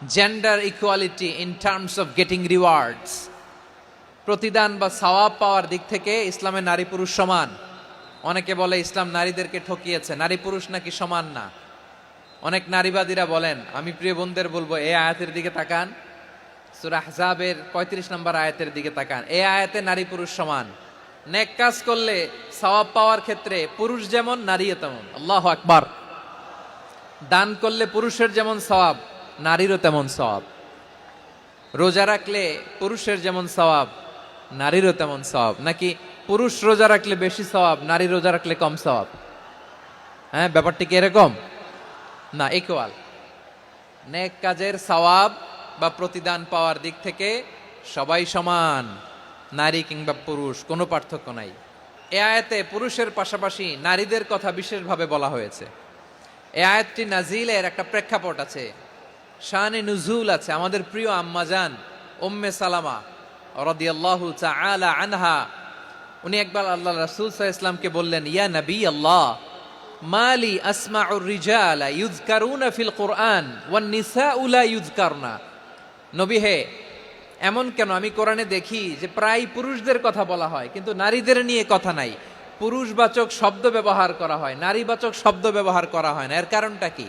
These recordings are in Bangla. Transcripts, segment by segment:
Gender equality in terms of getting rewards, প্রতিদান বা সওয়াব পাওয়ার দিক থেকে ইসলামে নারী পুরুষ সমান। অনেকে বলে ইসলাম নারীদেরকে ঠকিয়েছে, নারী পুরুষ নাকি সমান না। অনেক নারীবাদীরা বলেন, আমি প্রিয় বোনদের বলবো এই আয়াতের দিকে তাকান, সূরা আহজাবের 35 নম্বর আয়াতের দিকে তাকান। এই আয়াতে নারী পুরুষ সমান। নেক কাজ করলে সওয়াব পাওয়ার ক্ষেত্রে পুরুষ যেমন নারীও তেমন। আল্লাহু আকবার। দান করলে পুরুষের যেমন সওয়াব, নারীরও তেমন সওয়াব। রোজা রাখলে পুরুষের যেমন সওয়াব, নারীরও তেমন সওয়াব। নাকি পুরুষ রোজা রাখলে বেশি সওয়াব, নারী রোজা রাখলে কম সওয়াব? হ্যাঁ, ব্যাপারটি কি এরকম না? ইকুয়াল। নেক কাজের সওয়াব বা প্রতিদান পাওয়ার দিক থেকে সবাই সমান, নারী কিংবা পুরুষ, কোনো পার্থক্য নাই। এ আয়াতে পুরুষের পাশাপাশি নারীদের কথা বিশেষভাবে বলা হয়েছে। এই আয়াতটি নাজিলের একটা প্রেক্ষাপট আছে, শানে নুজুল আছে। আমাদের প্রিয় আম্মাজান উম্মে সালামা রাদিয়াল্লাহু তাআলা আনহা, উনি একবার আল্লাহ রাসূল সাল্লাল্লাহু আলাইহি ওয়াসাল্লামকে বললেন, ইয়া নবী আল্লাহ, মালি আসমাউর রিজালা ইউযকারুনা ফিল কুরআন ওয়ান নিসাউ লা ইউযকারনা। নবী হে, এমন কেন আমি কোরআনে দেখি যে প্রায় পুরুষদের কথা বলা হয় কিন্তু নারীদের নিয়ে কথা নাই। পুরুষবাচক শব্দ ব্যবহার করা হয়, নারীবাচক শব্দ ব্যবহার করা হয় না। এর কারণটা কি?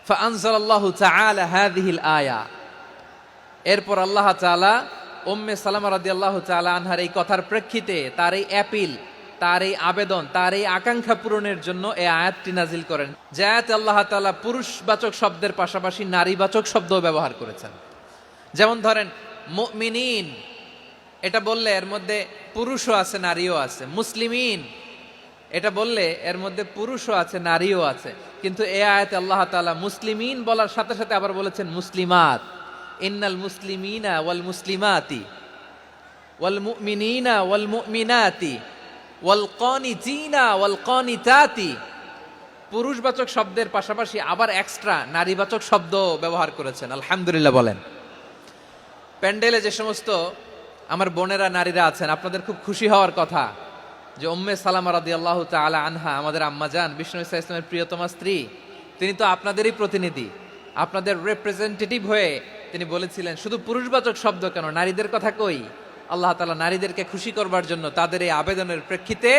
ফাআনজালাল্লাহু তাআলা হাযিহিল আয়া। এরপর আল্লাহ তাআলা উম্মে সালামা রাদিয়াল্লাহু তাআলা আনহার এই কথার প্রেক্ষিতে, তার এই অ্যাপিল, তার এই আবেদন, তার এই আকাঙ্ক্ষা পূরণের জন্য এই আয়াতটি নাজিল করেন। যে আয়াতে আল্লাহ তাআলা পুরুষবাচক শব্দের পাশাপাশি নারীবাচক শব্দও ব্যবহার করেছেন। যেমন ধরেন মুমিনিন, এটা বললে এর মধ্যে পুরুষও আছে নারীও আছে। মুসলিমিন, এটা বললে এর মধ্যে পুরুষও আছে নারীও আছে। কিন্তু এই আয়াতে আল্লাহ তাআলা মুসলিমিন বলার সাথে সাথে আবার বলেছেন মুসলিমাত। ইন্নাল মুসলিমিনা ওয়াল মুসলিমাতি ওয়াল মুমিনিনা ওয়াল মুমিনাতি ওয়াল কানিতিনা ওয়াল কানিতাতি। পুরুষবাচক শব্দের পাশাপাশি আবার এক্সট্রা নারীবাচক শব্দ ব্যবহার করেছেন। আলহামদুলিল্লাহ বলেন। প্যান্ডেলে যে সমস্ত আমার বোনেরা নারীরা আছেন, আপনাদের খুব খুশি হওয়ার কথা যে উম্মে সালামা রাদিয়াল্লাহু তাআলা আনহা, আমাদের আম্মাজান বিষ্ণু ইসা ইসলামের প্রিয়তমা স্ত্রী, তিনি তো আপনাদেরই প্রতিনিধি, আপনাদের রিপ্রেজেন্টেটিভ হয়ে তিনি বলেছিলেন শুধু পুরুষবাচক শব্দ কেন, নারীদের কথা কই। আল্লাহ তাআলা নারীদেরকে খুশি করবার জন্য তাদের এই আবেদনের প্রেক্ষিতে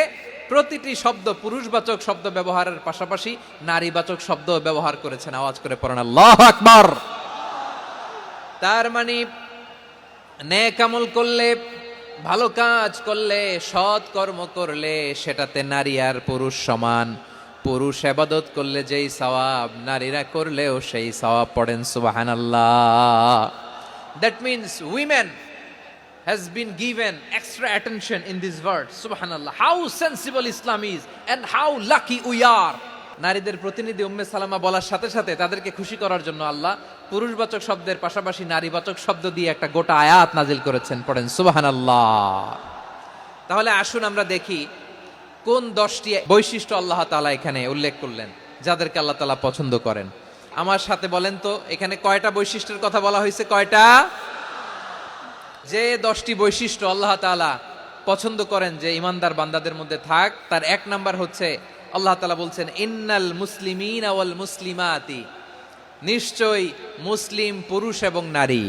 প্রতিটি শব্দ পুরুষবাচক শব্দ ব্যবহারের পাশাপাশি নারীবাচক শব্দ ব্যবহার করেছেন। আওয়াজ করে পড়েন আল্লাহু আকবার। তার মানে নেক আমল করলে, ভালো কাজ করলে, সৎ কর্ম করলে সেটাতে নারী আর পুরুষ সমান। পুরুষ ইবাদত করলে যেই সওয়াব, নারীরা করলেও সেই সওয়াব। পড়েন সুবহানাল্লাহ। That means women has been given extra attention in this verse. Subhanallah, how sensible Islam is and how lucky we are. নারীদের প্রতিনিধি উম্মে সালামা বলার সাথে সাথে তাদেরকে খুশি করার জন্য আল্লাহ পুরুষবাচক শব্দের পাশাপাশি নারীবাচক শব্দ দিয়ে একটা গোটা আয়াত নাজিল করেছেন। পড়েন সুবহানাল্লাহ। তাহলে আসুন আমরা দেখি কোন 10টি বৈশিষ্ট্য আল্লাহ তাআলা এখানে উল্লেখ করলেন যাদেরকে আল্লাহ তাআলা পছন্দ করেন। আমার সাথে বলেন তো, এখানে কয়টা বৈশিষ্ট্যের কথা বলা হয়েছে? কয়টা? যে 10টি বৈশিষ্ট্য আল্লাহ তাআলা পছন্দ করেন যে ইমানদার বান্দাদের মধ্যে থাক, তার 1 নাম্বার হচ্ছে আল্লাহ তাআলা বলছেন ইন্নাল মুসলিমিনা ওয়াল মুসলিমাতি, নিশ্চয়ই মুসলিম পুরুষ এবং নারী।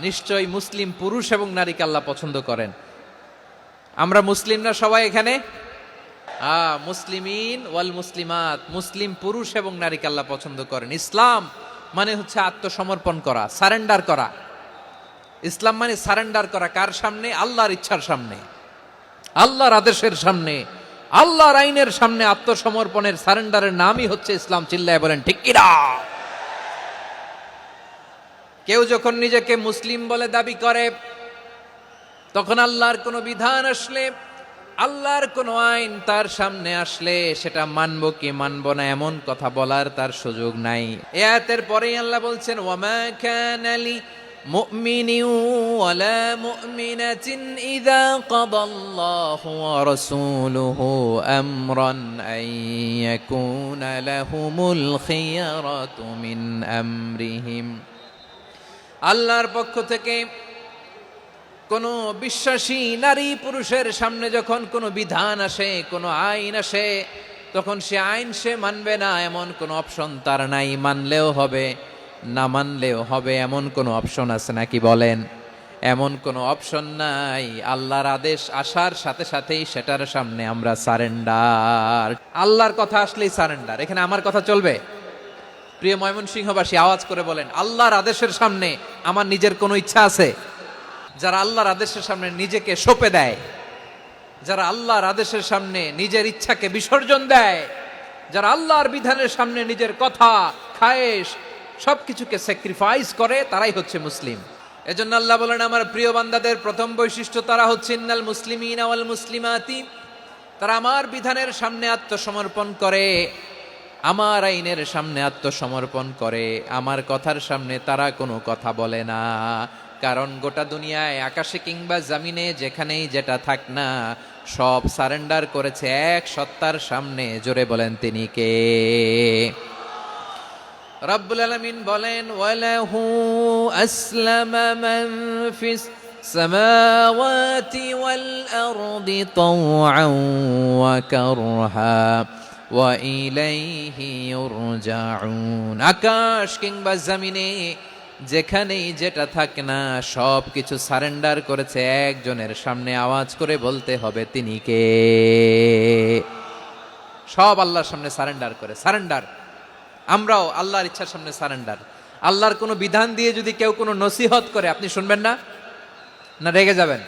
নিশ্চয়ই মুসলিম পুরুষ এবং নারীকে আল্লাহ পছন্দ করেন। আমরা মুসলিম না সবাই এখানে? মুসলিমিন ওয়াল মুসলিমাত, মুসলিম পুরুষ এবং নারীকে আল্লাহ পছন্দ করেন। ইসলাম মানে হচ্ছে আত্মসমর্পণ করা, সারেন্ডার করা। ইসলাম মানে সারেন্ডার করা কার সামনে? আল্লাহর ইচ্ছার সামনে, আল্লাহর আদেশের সামনে, আল্লাহর আইনের সামনে আত্মসমর্পণের, সারেন্ডারের নামই হচ্ছে ইসলাম। চিল্লায় বলেন ঠিক কিনা? কেউ যখন নিজেকে মুসলিম বলে দাবি করে, তখন আল্লাহর কোনো বিধান আসলে, আল্লাহর কোনো আইন তার সামনে আসলে সেটা মানব কি মানব না এমন কথা বলার তার সুযোগ নাই। এই আয়াতের পরেই আল্লাহ বলছেন ওয়ামা কানা লি মুমিনিন ওয়ালা মুমিনাতিন ইযা কাদাল্লাহু ওয়া রাসূলুহু আমরান আন ইয়াকুনা লাহুমুল খিয়ারাতু মিন আমরিহিম। আল্লাহর পক্ষ থেকে কোনো বিশ্বাসী নারী পুরুষের সামনে যখন কোনো বিধান আসে, কোনো আইন আসে, তখন সে আইন সে মানবে না এমন কোনো অপশন তার নাই। মানলেও হবে, না মানলেও হবে, এমন কোনো অপশন আছে নাকি বলেন? এমন কোনো অপশন নাই। আল্লাহর আদেশ আসার সাথে সাথেই সেটার সামনে আমরা সারেন্ডার। আল্লাহর কথা আসলেই সারেন্ডার। এখানে আমার কথা চলবে? প্রিয় ময়মনসিংহবাসী, আওয়াজ করে বলেন, আল্লাহর আদেশের সামনে আমার নিজের কোনো ইচ্ছা আছে? যারা আল্লাহর আদেশের সামনে নিজেকে সঁপে দেয়, যারা আল্লাহর আদেশের সামনে নিজের ইচ্ছাকে বিসর্জন দেয়, যারা আল্লাহর বিধানের সামনে নিজের কথা, খায়েশ সবকিছুকে স্যাক্রিফাইস করে, তারাই হচ্ছে মুসলিম। এজন্য আল্লাহ বলেন, আমার প্রিয় বান্দাদের প্রথম বৈশিষ্ট্য তারা হচ্ছে ইন্নাল মুসলিমিনা ওয়াল মুসলিমাতি, তারা আমার বিধানের সামনে আত্মসমর্পণ করে, আমার আইনের সামনে আত্মসমর্পণ করে, আমার কথার সামনে তারা কোনো কথা বলে না। কারণ গোটা দুনিয়ায় আকাশে কিংবা জামিনে যেখানেই যেটা থাক না, সব সারেন্ডার করেছে এক সত্তার সামনে। জোরে বলেন, তিনি কে? রব্বুল আলামিন বলেন, ওয়ালাহু আসলামা মান ফিস সামাওয়াতি ওয়াল আরদি তাওআন ওয়া কারহা ওয়া ইলাইহি ইউরজাউন। আকাশ কিংবা জমিনে যেখানেই যেটা থাক না, সব কিছু সারেন্ডার করেছে একজনের সামনে। আওয়াজ করে বলতে হবে, তিনি কে? সব আল্লাহর সামনে সারেন্ডার করে। সারেন্ডার। আমরাও আল্লাহর ইচ্ছার সামনে সারেন্ডার। আল্লাহর কোনো বিধান দিয়ে যদি কেউ কোনো নসিহত করে, আপনি শুনবেন না? না রেগে যাবেন?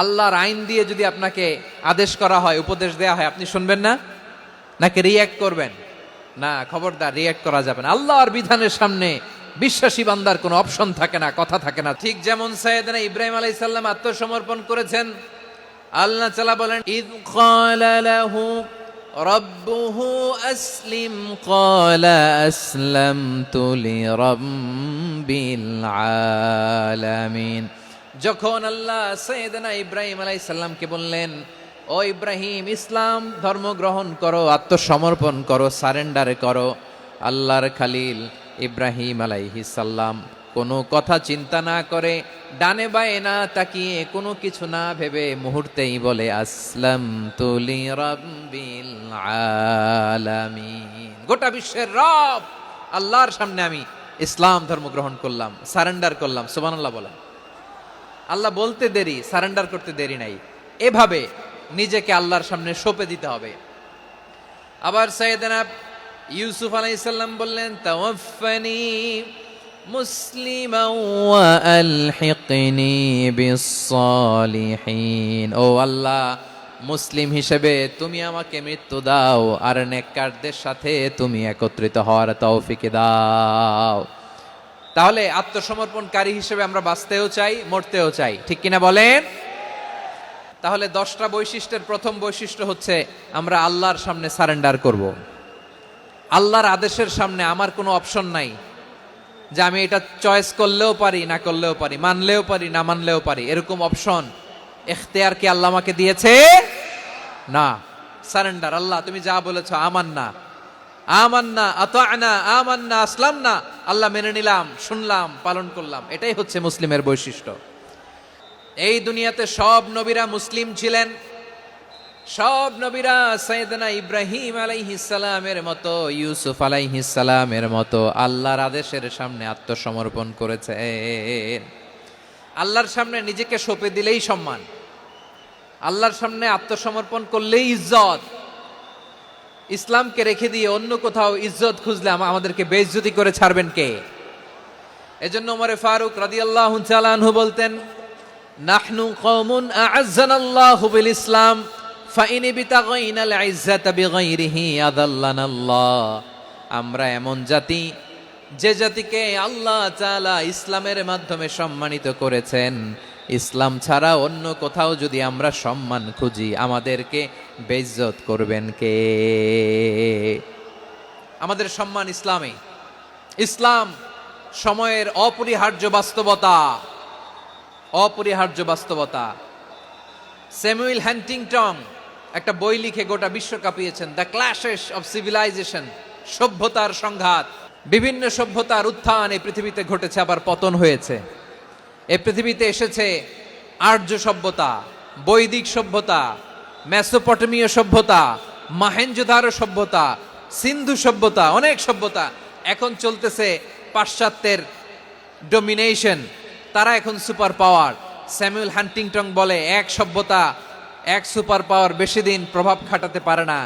আল্লাহর আইন দিয়ে যদি আপনাকে আদেশ করা হয়, উপদেশ দেয়া হয়, আপনি শুনবেন না? নাকি রিয়্যাক্ট করবেন? না, খবরদার, রিয়্যাক্ট করা যাবে না। আল্লাহর বিধানের সামনে বিশ্বাসী বান্দার কোনো অপশন থাকে না, কথা থাকে না। ঠিক যেমন সাইয়েদনা ইব্রাহিম আলাইহিস সালাম আত্মসমর্পণ করেছেন। আল্লাহ তাআলা বলেন, ইয ক্বালা লাহু রাব্বুহু আসলিম ক্বালা আসলামতু লিরাব্বিল আলামিন। যখন আল্লাহ সাইয়েদনা ইব্রাহিম আলাইহিস সালামকে বললেন, ও ইব্রাহিম, ইসলাম ধর্ম গ্রহণ করো, আত্মসমর্পণ করো, সারেন্ডার করো, আল্লাহর খালিল ইব্রাহিম আলাইহিস সালাম কোনো কথা চিন্তা না করে, ডানে বায়ে না তাকিয়ে, কোনো কিছু না ভেবে মুহূর্তেই বলে, আসলামতু লিরাব্বিল আলামিন। গোটা বিশ্বের রব আল্লাহর সামনে আমি ইসলাম ধর্ম গ্রহণ করলাম, সারেন্ডার করলাম। সুবহানাল্লাহ বলেন। আল্লাহ বলতে দেরি, সারেন্ডার করতে দেরি নাই। এভাবে নিজেকে আল্লাহর সামনে সঁপে দিতে হবে। আবার সাইয়েদনা ইউসুফ আলাইহিস সালাম বললেন, তাওয়াফফানি মুসলিমান ওয়া আলহিকনি বিস-সালিহিন। ও আল্লাহ, মুসলিম হিসেবে তুমি আমাকে মৃত্যু দাও, আর নেককারদের সাথে তুমি একত্রিত হওয়ার তৌফিক দাও। তাহলে আত্মসমর্পণকারী হিসেবে আমরা বাঁচতেও চাই, মরতেও চাই, ঠিক কিনা বলেন? তাহলে 10টা বৈশিষ্ট্যের প্রথম বৈশিষ্ট্য হচ্ছে আমরা আল্লাহর সামনে সারেন্ডার করব। আল্লাহর আদেশের সামনে আমার কোনো অপশন নাই যে আমি এটা চয়েস করলেও পারি, না করলেও পারি, মানলেও পারি, না মানলেও পারি, এরকম অপশন এখতিয়ার কি আল্লাহ আমাকে দিয়েছে? না। সারেন্ডার। আল্লাহ তুমি যা বলেছো, আমান্না আমান্না আতা'না আমান্না আসলামনা, আল্লাহ মেনে নিলাম, শুনলাম, পালন করলাম। এটাই হচ্ছে মুসলিমের বৈশিষ্ট্য। এই দুনিয়াতে সব নবীরা মুসলিম ছিলেন। সব নবীরা সাইয়েদনা ইব্রাহিম আলাইহিস সালামের মতো, ইউসুফ আলাইহিস সালামের মতো আল্লাহর আদেশের সামনে আত্মসমর্পণ করেছেন। আল্লাহর সামনে নিজেকে সঁপে দিলেই সম্মান, আল্লাহর সামনে আত্মসমর্পণ করলেই ইজ্জত। ইসলামকে রেখে দিয়ে অন্য কোথাও ইজ্জত খুঁজলে আমাদেরকে বেইজ্জতি করে ছাড়বেন কে? এজন্য ওমরে ফারুক রাদিয়াল্লাহু তাআলা আনহু বলতেন, নাহনু কওমুন আ'আজ্জানাল্লাহু বিল ইসলাম ফাইন বিতাগাইনাল ইজ্জাতা বিগাইরিহি আযাল্লানাল্লাহ। আমরা এমন জাতি, যে জাতিকে আল্লাহ তাআলা ইসলামের মাধ্যমে সম্মানিত করেছেন। ইসলাম ছাড়া অন্য কোথাও যদি আমরা সম্মান খুঁজি, আমাদেরকে বেইজ্জত করবেন কে? আমাদের সম্মান ইসলামে। ইসলাম সময়ের অপরিহার্য বাস্তবতা, অপরিহার্য বাস্তবতা। স্যামুয়েল হ্যান্টিংটন একটা বই লিখে গোটা বিশ্ব কাঁপিয়েছেন, দ্য ক্ল্যাশেস অফ সিভিলাইজেশন, সভ্যতার সংঘাত। বিভিন্ন সভ্যতার উত্থান এই পৃথিবীতে ঘটেছে, আবার পতন হয়েছে। এই পৃথিবীতে এসেছে আর্য সভ্যতা, বৈদিক সভ্যতা, মেসোপটেমীয় সভ্যতা, মহেঞ্জোদারো সভ্যতা, সিন্ধু সভ্যতা, অনেক সভ্যতা। এখন চলতেছে পাশ্চাত্যের ডমিনেশন, তারা এখন সুপার পাওয়ার। স্যামুয়েল হান্টিংটন বলে এক সভ্যতা এক সুপার পাওয়ার বেশি দিন প্রভাব খাটাতে পারে না।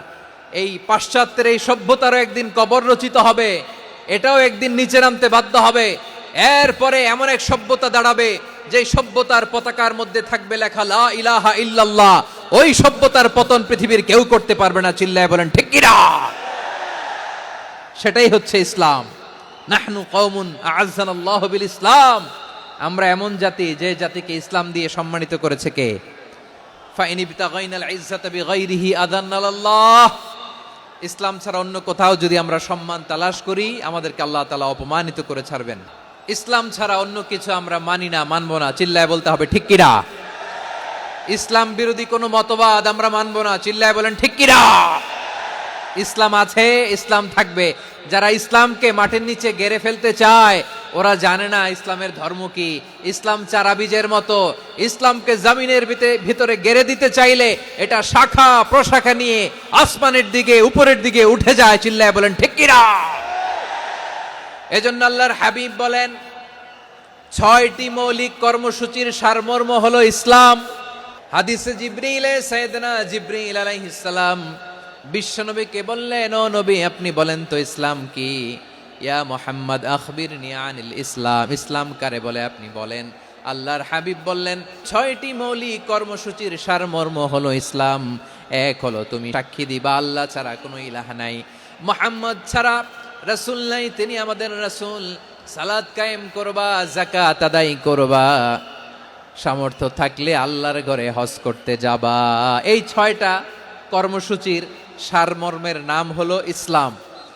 এই পাশ্চাত্যের এই সভ্যতারও একদিন কবর রচিত হবে, এটাও একদিন নিচে নামতে বাধ্য হবে। এরপরে এমন এক সভ্যতা দাঁড়াবে যে সভ্যতার পতাকার মধ্যে থাকবে লেখা লা ইলাহা ইল্লাল্লাহ। ওই সভ্যতার পতন পৃথিবীর কেউ করতে পারবে না, চিল্লায় বলেন ঠিক কিনা? সেটাই হচ্ছে ইসলাম। নাহনু কওমুন আ'আজ্জানাল্লাহু বিল ইসলাম, আমরা এমন জাতি যে জাতিকে ইসলাম দিয়ে সম্মানিত করেছে কে? ফাইন ইবতাগাইনাল ইজ্জাতা বিগাইরিহি আযান্নাল্লাহ, ইসলাম ছাড়া অন্য কোথাও যদি আমরা সম্মান তালাশ করি আমাদেরকে আল্লাহ তাআলা অপমানিত করে ছাড়বেন। ইসলাম ছাড়া অন্য কিছু আমরা মানি না, মানবো না, চিল্লায় বলতে হবে ঠিক কিনা? ইসলাম বিরোধী কোনো মতবাদ আমরা মানবো না, চিল্লায় বলেন ঠিক কিনা? ইসলাম আছে, ইসলাম থাকবে। যারা ইসলামকে মাটির নিচে গেড়ে ফেলতে চায় ওরা জানে না ইসলামের ধর্ম কি। ইসলাম চারা বীজের মতো, ইসলামকে জমিনের ভিতরে গেড়ে দিতে চাইলে এটা শাখা প্রশাখা নিয়ে আসমানের দিকে উপরের দিকে উঠে যায়, চিল্লায় বলেন ঠিক কিনা? এজন্য আল্লাহর হাবিব বলেন 6টি মৌলিক কর্মসূচির সারমর্ম হলো ইসলাম। হাদিসে জিবরিলে সাইয়েদনা জিবরিল আলাইহিস সালাম বিশ্বনবীকে বললেন, ও নবী আপনি বলেন তো ইসলাম কি? ইয়া মুহাম্মদ আখবিরনি আনিল ইসলাম, ইসলাম কারে বলে আপনি বলেন। আল্লাহর হাবিব বললেন 6টি মৌলিক কর্মসূচির সারমর্ম হলো ইসলাম। এক হলো তুমি সাক্ষী দিবা আল্লাহ ছাড়া কোনো ইলাহ নাই, মুহাম্মদ ছাড়া রাসূল নাই, তিনি আমাদের রাসূল। সালাত কায়েম করবা, যাকাত আদায় করবা, সামর্থ্য থাকলে আল্লাহর ঘরে হজ করতে যাবা। এই 6টা কর্মসূচির সারমর্মের নাম হলো ইসলাম।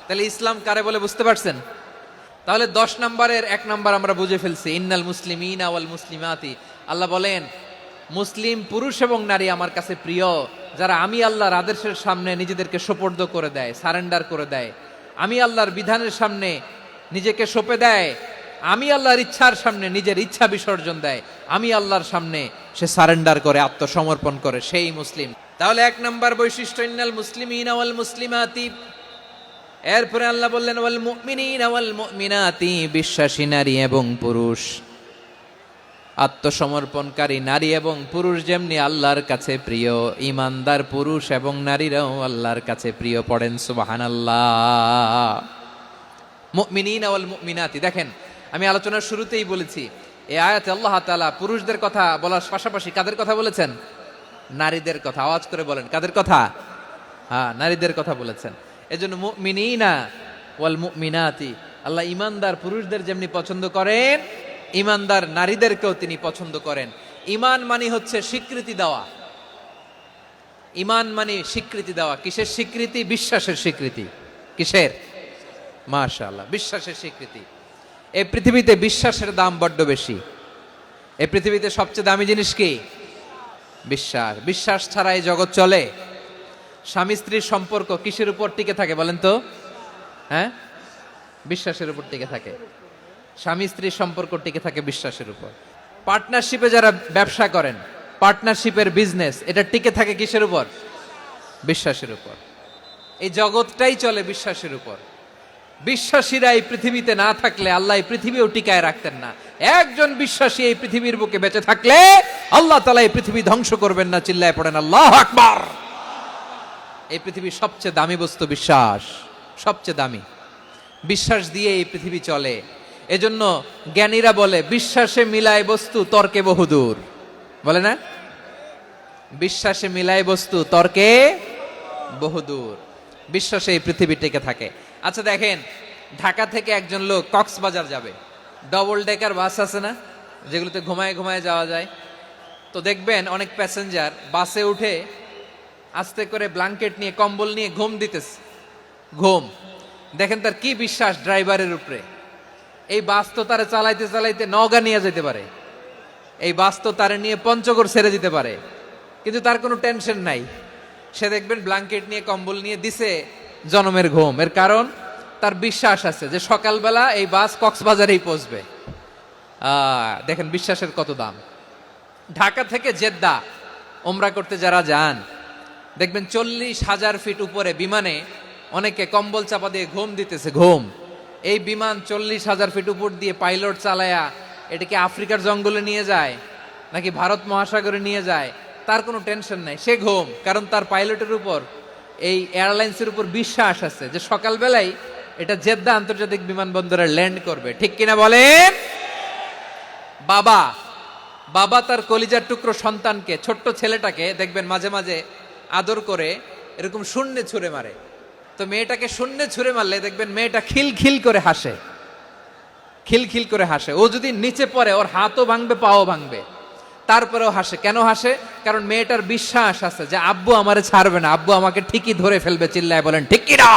তাহলে ইসলাম কারে বলে বুঝতে পারছেন? তাহলে 10 নম্বরের 1 নম্বর আমরা বুঝে ফেলছি, ইন্নাল মুসলিমিনা ওয়াল মুসলিমাতি। আল্লাহ বলেন মুসলিম পুরুষ এবং নারী আমার কাছে প্রিয়, যারা আমি আল্লাহর আদেশের সামনে নিজেদেরকে সোপর্দ করে দেয়, সারেন্ডার করে দেয়, আমি আল্লাহর বিধানের সামনে নিজেকে সঁপে দেয়, আমি আল্লাহর ইচ্ছার সামনে নিজের ইচ্ছা বিসর্জন দেয়, আমি আল্লাহর সামনে সে সারেন্ডার করে আত্মসমর্পণ করে, সেই মুসলিম। তাহলে 1 নম্বর বৈশিষ্ট্য ইন্নাল মুসলিমিনা ওয়াল মুসলিমাতি। এরপরে আল্লাহ বললেন ওয়াল মুমিনিনা ওয়াল মুমিনাতি, বিশ্বাসী নারী এবং পুরুষ। আত্মসমর্পণকারী নারী এবং পুরুষ যেমনি আল্লাহর কাছে প্রিয়, ইমানদার পুরুষ এবং নারীরাও আল্লাহর কাছে প্রিয়। পড়েন সুবহানাল্লাহ। মুমিনিনা ওয়াল মুমিনাতি, দেখেন আমি আলোচনার শুরুতেই বলেছি এই আয়াতে আল্লাহ তাআলা পুরুষদের কথা বলার পাশাপাশি কাদের কথা বলেছেন? নারীদের কথা। আওয়াজ করে বলেন কাদের কথা? হ্যাঁ, নারীদের কথা বলেছেন। এজন্য মুমিনিনা ওয়াল মুমিনাতি, আল্লাহ ইমানদার পুরুষদের যেমনি পছন্দ করেন ইমানদার নারীদেরকেও তিনি পছন্দ করেন। ঈমান মানে হচ্ছে স্বীকৃতি দেওয়া। ঈমান মানে স্বীকৃতি দেওয়া। কিসের স্বীকৃতি? বিশ্বাসের স্বীকৃতি। কিসের? মাশাআল্লাহ, বিশ্বাসের স্বীকৃতি। এই পৃথিবীতে বিশ্বাসের দাম বড্ড বেশি। এই পৃথিবীতে সবচেয়ে দামি জিনিস কি? বিশ্বাস। বিশ্বাস ছাড়া এই জগৎ চলে? স্বামী স্ত্রীর সম্পর্ক কিসের উপর টিকে থাকে বলেন তো? হ্যাঁ, বিশ্বাসের উপর টিকে থাকে। স্বামী স্ত্রীর সম্পর্ক টিকে থাকে বিশ্বাসের উপর। পার্টনারশিপে যারা ব্যবসা করেন, পার্টনারশিপের বিজনেস, এটা টিকে থাকে কিসের উপর? বিশ্বাসের উপর। এই জগৎটাই চলে বিশ্বাসের উপর। বিশ্বাসীরা এই পৃথিবীতে না থাকলে আল্লাহ এই পৃথিবীও টিকায় রাখতেন না। একজন বিশ্বাসী এই পৃথিবীর বুকে বেঁচে থাকলে আল্লাহ তাআলা এই পৃথিবী ধ্বংস করবেন না। চিল্লায় পড়েন আল্লাহু আকবার। এই পৃথিবীর সবচেয়ে দামি বস্তু বিশ্বাস, সবচেয়ে দামি। বিশ্বাস দিয়ে এই পৃথিবী চলে। এজন্য জ্ঞানীরা বলে বিশ্বাসে মিলায় বস্তু তর্কে বহুদূর, বলে না? বিশ্বাসে মিলায় বস্তু তর্কে বহুদূর। বিশ্বাসে এই পৃথিবী টিকে থাকে। আচ্ছা দেখেন, ঢাকা থেকে একজন লোক কক্সবাজার যাবে, ডবল ডেকার বাস আছে না যেগুলোতে ঘুমায় ঘুমায় যাওয়া যায়, তো দেখবেন অনেক প্যাসেঞ্জার বাসে উঠে আস্তে করে ব্ল্যাঙ্কেট নিয়ে কম্বল নিয়ে ঘুম দিতেছে। ঘুম দেখেন তার কি বিশ্বাস ড্রাইভারের উপরে। এই বাস তো তারা চালাইতে চালাইতে নওগাঁ নিয়ে যেতে পারে, এই বাস তো তারা নিয়ে পঞ্চগড় ছেড়ে দিতে পারে, কিন্তু তার কোনো টেনশন নাই। সে দেখবেন ব্ল্যাঙ্কেট নিয়ে কম্বল নিয়ে দিছে জনমের ঘুম। এর কারণ তার বিশ্বাস আছে যে সকালবেলা এই বাস কক্সবাজারেই পৌঁছবে। দেখেন বিশ্বাসের কত দাম। ঢাকা থেকে জেদ্দা ওমরা করতে যারা যান দেখবেন 40,000 ফিট উপরে বিমানে অনেকে কম্বল চাপা দিয়ে ঘুম দিতেছে। ঘুম এই বিমান 40,000 ফিট উপর দিয়ে পাইলট চালায়া এটাকে আফ্রিকার জঙ্গলে নিয়ে যায় নাকি ভারত মহাসাগরে নিয়ে যায়, তার কোনো টেনশন নাই, সে ঘুম। কারণ তার পাইলটের উপর, এই এয়ারলাইন্সের উপর বিশ্বাস আছে যে সকালবেলায় এটা জেদ্দা আন্তর্জাতিক বিমানবন্দরে ল্যান্ড করবে। ঠিক কিনা বলেন? বাবা বাবা তার কলিজার টুকরো সন্তানকে, ছোট্ট ছেলেটাকে দেখবেন মাঝে মাঝে আদর করে এরকম শূন্যে ছুঁড়ে মারে। তো মেয়েটাকে শূন্যে ছুঁড়ে মারলে দেখবেন মেয়েটা খিলখিল করে হাসে, খিলখিল করে হাসে। ও যদি নিচে পড়ে ওর হাতও ভাঙবে, পাও ভাঙবে, তারপরেও হাসে। কেন হাসে? কারণ মেয়েটার বিশ্বাস আছে যে আব্বু আমারে ছাড়বে না, আব্বু আমাকে ঠিকই ধরে ফেলবে। চিল্লায় বলেন ঠিক কি না?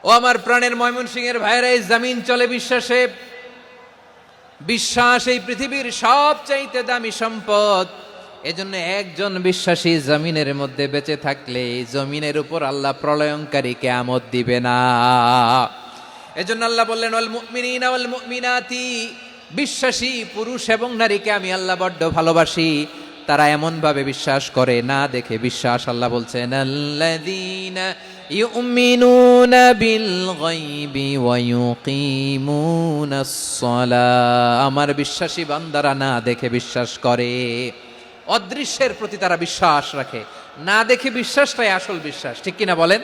ও আমার প্রাণের ময়মনসিংহের ভাইরা, এই জমিন চলে বিশ্বাসে। বিশ্বাস এই পৃথিবীর সবচাইতে দামি সম্পদ। এজন্য একজন বিশ্বাসী জমিনের মধ্যে বেঁচে থাকলে এই জমিনের উপর আল্লাহ প্রলয়ঙ্কারী কিয়ামত দিবে না। এজন্য আল্লাহ বললেন ওয়াল মুমিনিনা ওয়াল মুমিনাতি, বিশ্বাসী পুরুষ এবং নারীকে আমি আল্লাহ বড্ড ভালোবাসি। তারা এমন ভাবে বিশ্বাস করে না দেখে বিশ্বাস। আল্লাহ বলছেন আল্লাযীনা ইউমিনুনা বিল গায়বি ওয়া ইউকিমুনাস সালাহ, আমার বিশ্বাসী বান্দারা না দেখে বিশ্বাস করে। অদৃশ্যের প্রতি তারা বিশ্বাস রাখে, না দেখে বিশ্বাসটাই আসল বিশ্বাস। ঠিক কিনা বলেন?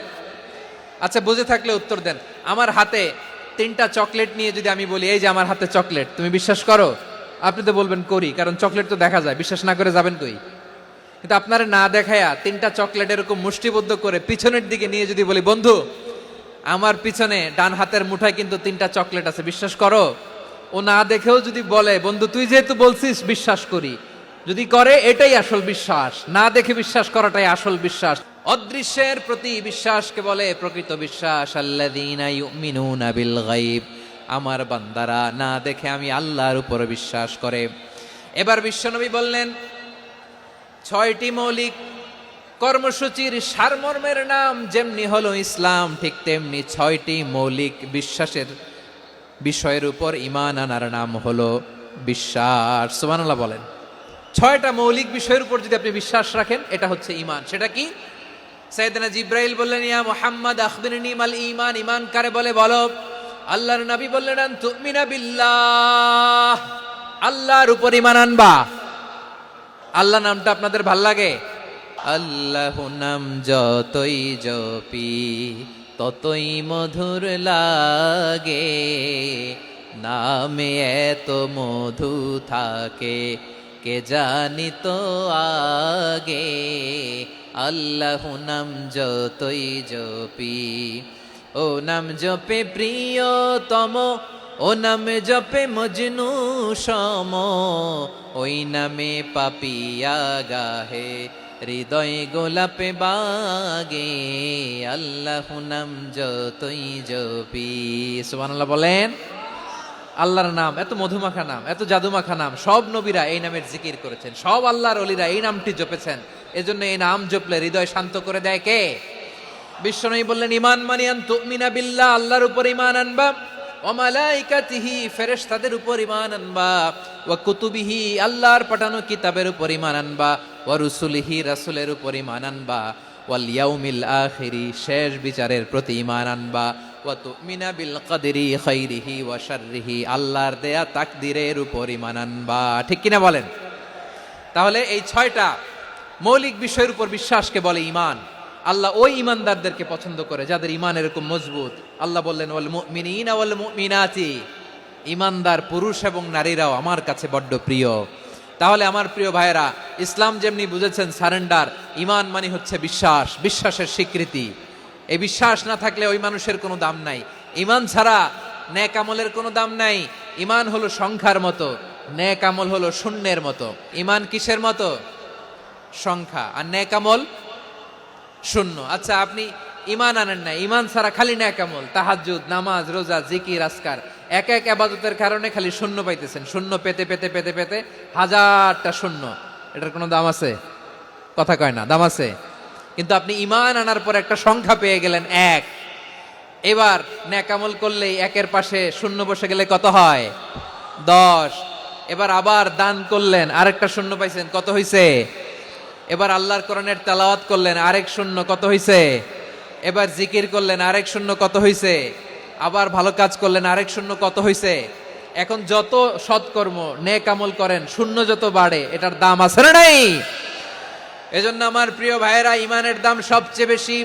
আচ্ছা, বুঝে থাকলে উত্তর দেন। আমার হাতে 3টা চকলেট নিয়ে যদি আমি বলি এই যে আমার হাতে চকলেট, তুমি বিশ্বাস করো? আপনি তো বলবেন করি, কারণ চকলেট তো দেখা যায়। বিশ্বাস না করে যাবেন কই? কিন্তু আপনারা না দেখায়া 3টা চকলেট এরকম মুষ্টিবদ্ধ করে পিছনের দিকে নিয়ে যদি বলি বন্ধু আমার পিছনে ডান হাতের মুঠায় কিন্তু 3টা চকলেট আছে, বিশ্বাস করো? ও না দেখেও যদি বলে বন্ধু তুই যেহেতু বলছিস বিশ্বাস করি, যদি করে এটাই আসল বিশ্বাস। না দেখে বিশ্বাস করাটাই আসল বিশ্বাস। অদৃশ্যের প্রতি বিশ্বাসকে বলে প্রকৃত বিশ্বাস। আল্লাযীনা ইউমিনুনা বিল গায়ব, আমার বান্দারা না দেখে আমি আল্লাহর উপর বিশ্বাস করে। এবার বিশ্বনবী বললেন 6টি মৌলিক কর্মসূচির সারমর্মের নাম যেমনি হলো ইসলাম, ঠিক তেমনি 6টি মৌলিক বিশ্বাসের বিষয়ের উপর ঈমান আনার নাম হলো বিশ্বাস। সুবহানাল্লাহ বলেন। 6টা মৌলিক বিষয়ের উপর যদি আপনি বিশ্বাস রাখেন এটা হচ্ছে ঈমান। সেটা কি? সাইয়েদনা জিব্রাইল বললেন ইয়া মুহাম্মদ আখবিরনি মাল ঈমান, ঈমান কারে বলে বলো। আল্লাহর নবী বললেন আন তুমিনা বিল্লাহ, আল্লাহর উপর ঈমান আনবা। আল্লাহ নামটা আপনাদের ভাল লাগে? আল্লাহ নাম যতই জপি ততই মধুর লাগে, নামে এত মধু থাকে কে জানি তো আগে। আল্লাহ নাম যতই জপি, ও নাম জপে প্রিয়তম, ও নামে জপে মজনু সম, ওই নামে পাপিয়া গাহে হৃদয় গোলাপে বাগে। আল্লাহ নাম যতই জপি। সুবহানাল্লাহ বলেন। আল্লাহর নাম এত মধুমাখা নাম, এত জাদুমাখা নাম। সব নবীরা এই নামের জিকির করেছেন, সব আল্লাহর ওলিরা এই নামটি জপেছেন। এজন্য এই নাম জপলে হৃদয় শান্ত করে দেয় কে? বিশ্বনবী বললেন ঈমান মানে আন তুমিনা বিল্লাহ, আল্লাহর উপর ঈমান আনবা, ওয়া মালাইকাতিহি ফেরেশতাদের উপর ঈমান আনবা, ওয়া কুতুবিহি আল্লাহর পাঠানো কিতাবের উপর ঈমান আনবা, ওয়া রুসুলিহি রাসূলের উপর ঈমান আনবা, ওয়াল ইয়াউমিল আখিরি শেষ বিচারের প্রতি ঈমান আনবা, ওয়া তুমিনা বিল কদরি খাইরিহি ওয়া শাররিহি আল্লাহর দেয়া তাকদীরের উপর ঈমান আনবা। ঠিক কিনা বলেন? তাহলে এই 6টা মৌলিক বিষয়ের উপর বিশ্বাসকে বলে ঈমান। আল্লাহ ওই ঈমানদারদেরকে পছন্দ করে যাদের ঈমান এরকম মজবুত। আল্লাহ বললেন ওয়াল মুমিনিনা ওয়াল মুমিনাতি, ঈমানদার পুরুষ এবং নারীরাও আমার কাছে বড্ড প্রিয়। তাহলে আমার প্রিয় ভাইয়েরা, ইসলাম যেমনি বুঝেছেন সারেন্ডার, ঈমান মানে হচ্ছে বিশ্বাস, বিশ্বাসের স্বীকৃতি। এই বিশ্বাস না থাকলে ওই মানুষের কোনো দাম নাই। ঈমান ছাড়া নেক আমলের কোনো দাম নাই। ঈমান হলো সংখ্যার মতো, নেক আমল হলো শূন্যের মতো। ঈমান কিসের মতো? সংখ্যা। আর নেক আমল শূন্য। আচ্ছা, আপনি ঈমান আনেন না, ঈমান ছাড়া খালি নেক আমল, তাহাজ্জুদ, নামাজ, রোজা, জিকির, আজকার, এক এক ইবাদতের কারণে খালি শূন্য পাইতেছেন। শূন্য পেতে পেতে পেতে পেতে হাজারটা শূন্য। এটার কোনো দাম আছে? কথা কয় না, দাম আছে। কিন্তু আপনি ঈমান আনার পর একটা সংখ্যা পেয়ে গেলেন 1। এবার নেক আমল করলেই 1-এর পাশে শূন্য বসে গেলে কত হয়? 10। এবার আবার দান করলেন, আরেকটা শূন্য পাইছেন, কত হইছে? এবার আল্লাহর কোরআনের তেলাওয়াত করলেন, আরেক শূন্য, কত হইছে? এবার জিকির করলেন, আরেক শূন্য, কত হইছে? আবার ভালো কাজ করলেন, আরেক শূন্য কত হইছে? এখন যত সৎকর্ম নেক আমল করেন শূন্য যত বাড়ে এটার দাম আছে না নাই? এজন্য আমার প্রিয় ভাইয়েরা, ইমানের দাম সবচেয়ে বেশি।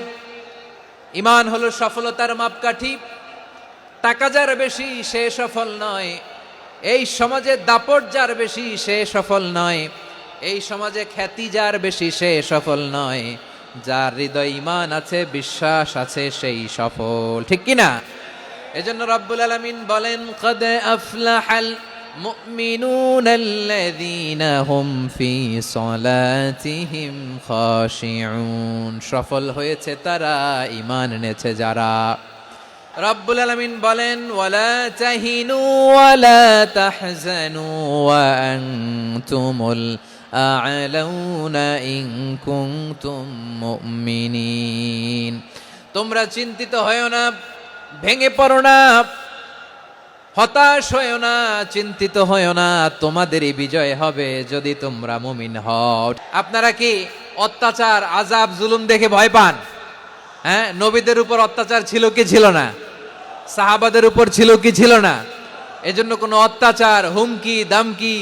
ইমান হলো সফলতার মাপকাঠি। টাকা যার বেশি সে সফল নয়, এই সমাজে দাপট যার বেশি সে সফল নয়, এই সমাজে খ্যাতি যার বেশি সে সফল নয়, যার হৃদয় ঈমান আছে, বিশ্বাস আছে, সেই সফল। ঠিক কি না? এজন্য রব্বুল আলামিন বলেন, কদ আফলাহাল মুমিনুনাল্লাযীনা হুম ফি সলাতিহিম খাশিউন। সফল হয়েছে তারা, ঈমান এনেছে যারা। রব্বুল আলামিন বলেন, ওয়ালা তাহিনু ওয়ালা তাহজানু ওয়া আনতুমুল আ'লাউনা ইন কুনতুম মুমিনিন। তোমরা চিন্তিত হয়ো না, ভেঙে পড়ো না, হতাশ হয়ো না, চিন্তিত হয়ো না, তোমাদেরই বিজয় হবে যদি তোমরা মুমিন হও। আপনারা কি অত্যাচার, আযাব, জুলুম দেখে ভয় পান? হ্যাঁ, নবীদের উপর অত্যাচার ছিল কি ছিল না? সাহাবাদের উপর ছিল কি ছিল না? এজন্য কোনো অত্যাচার, হুমকি, দামকি,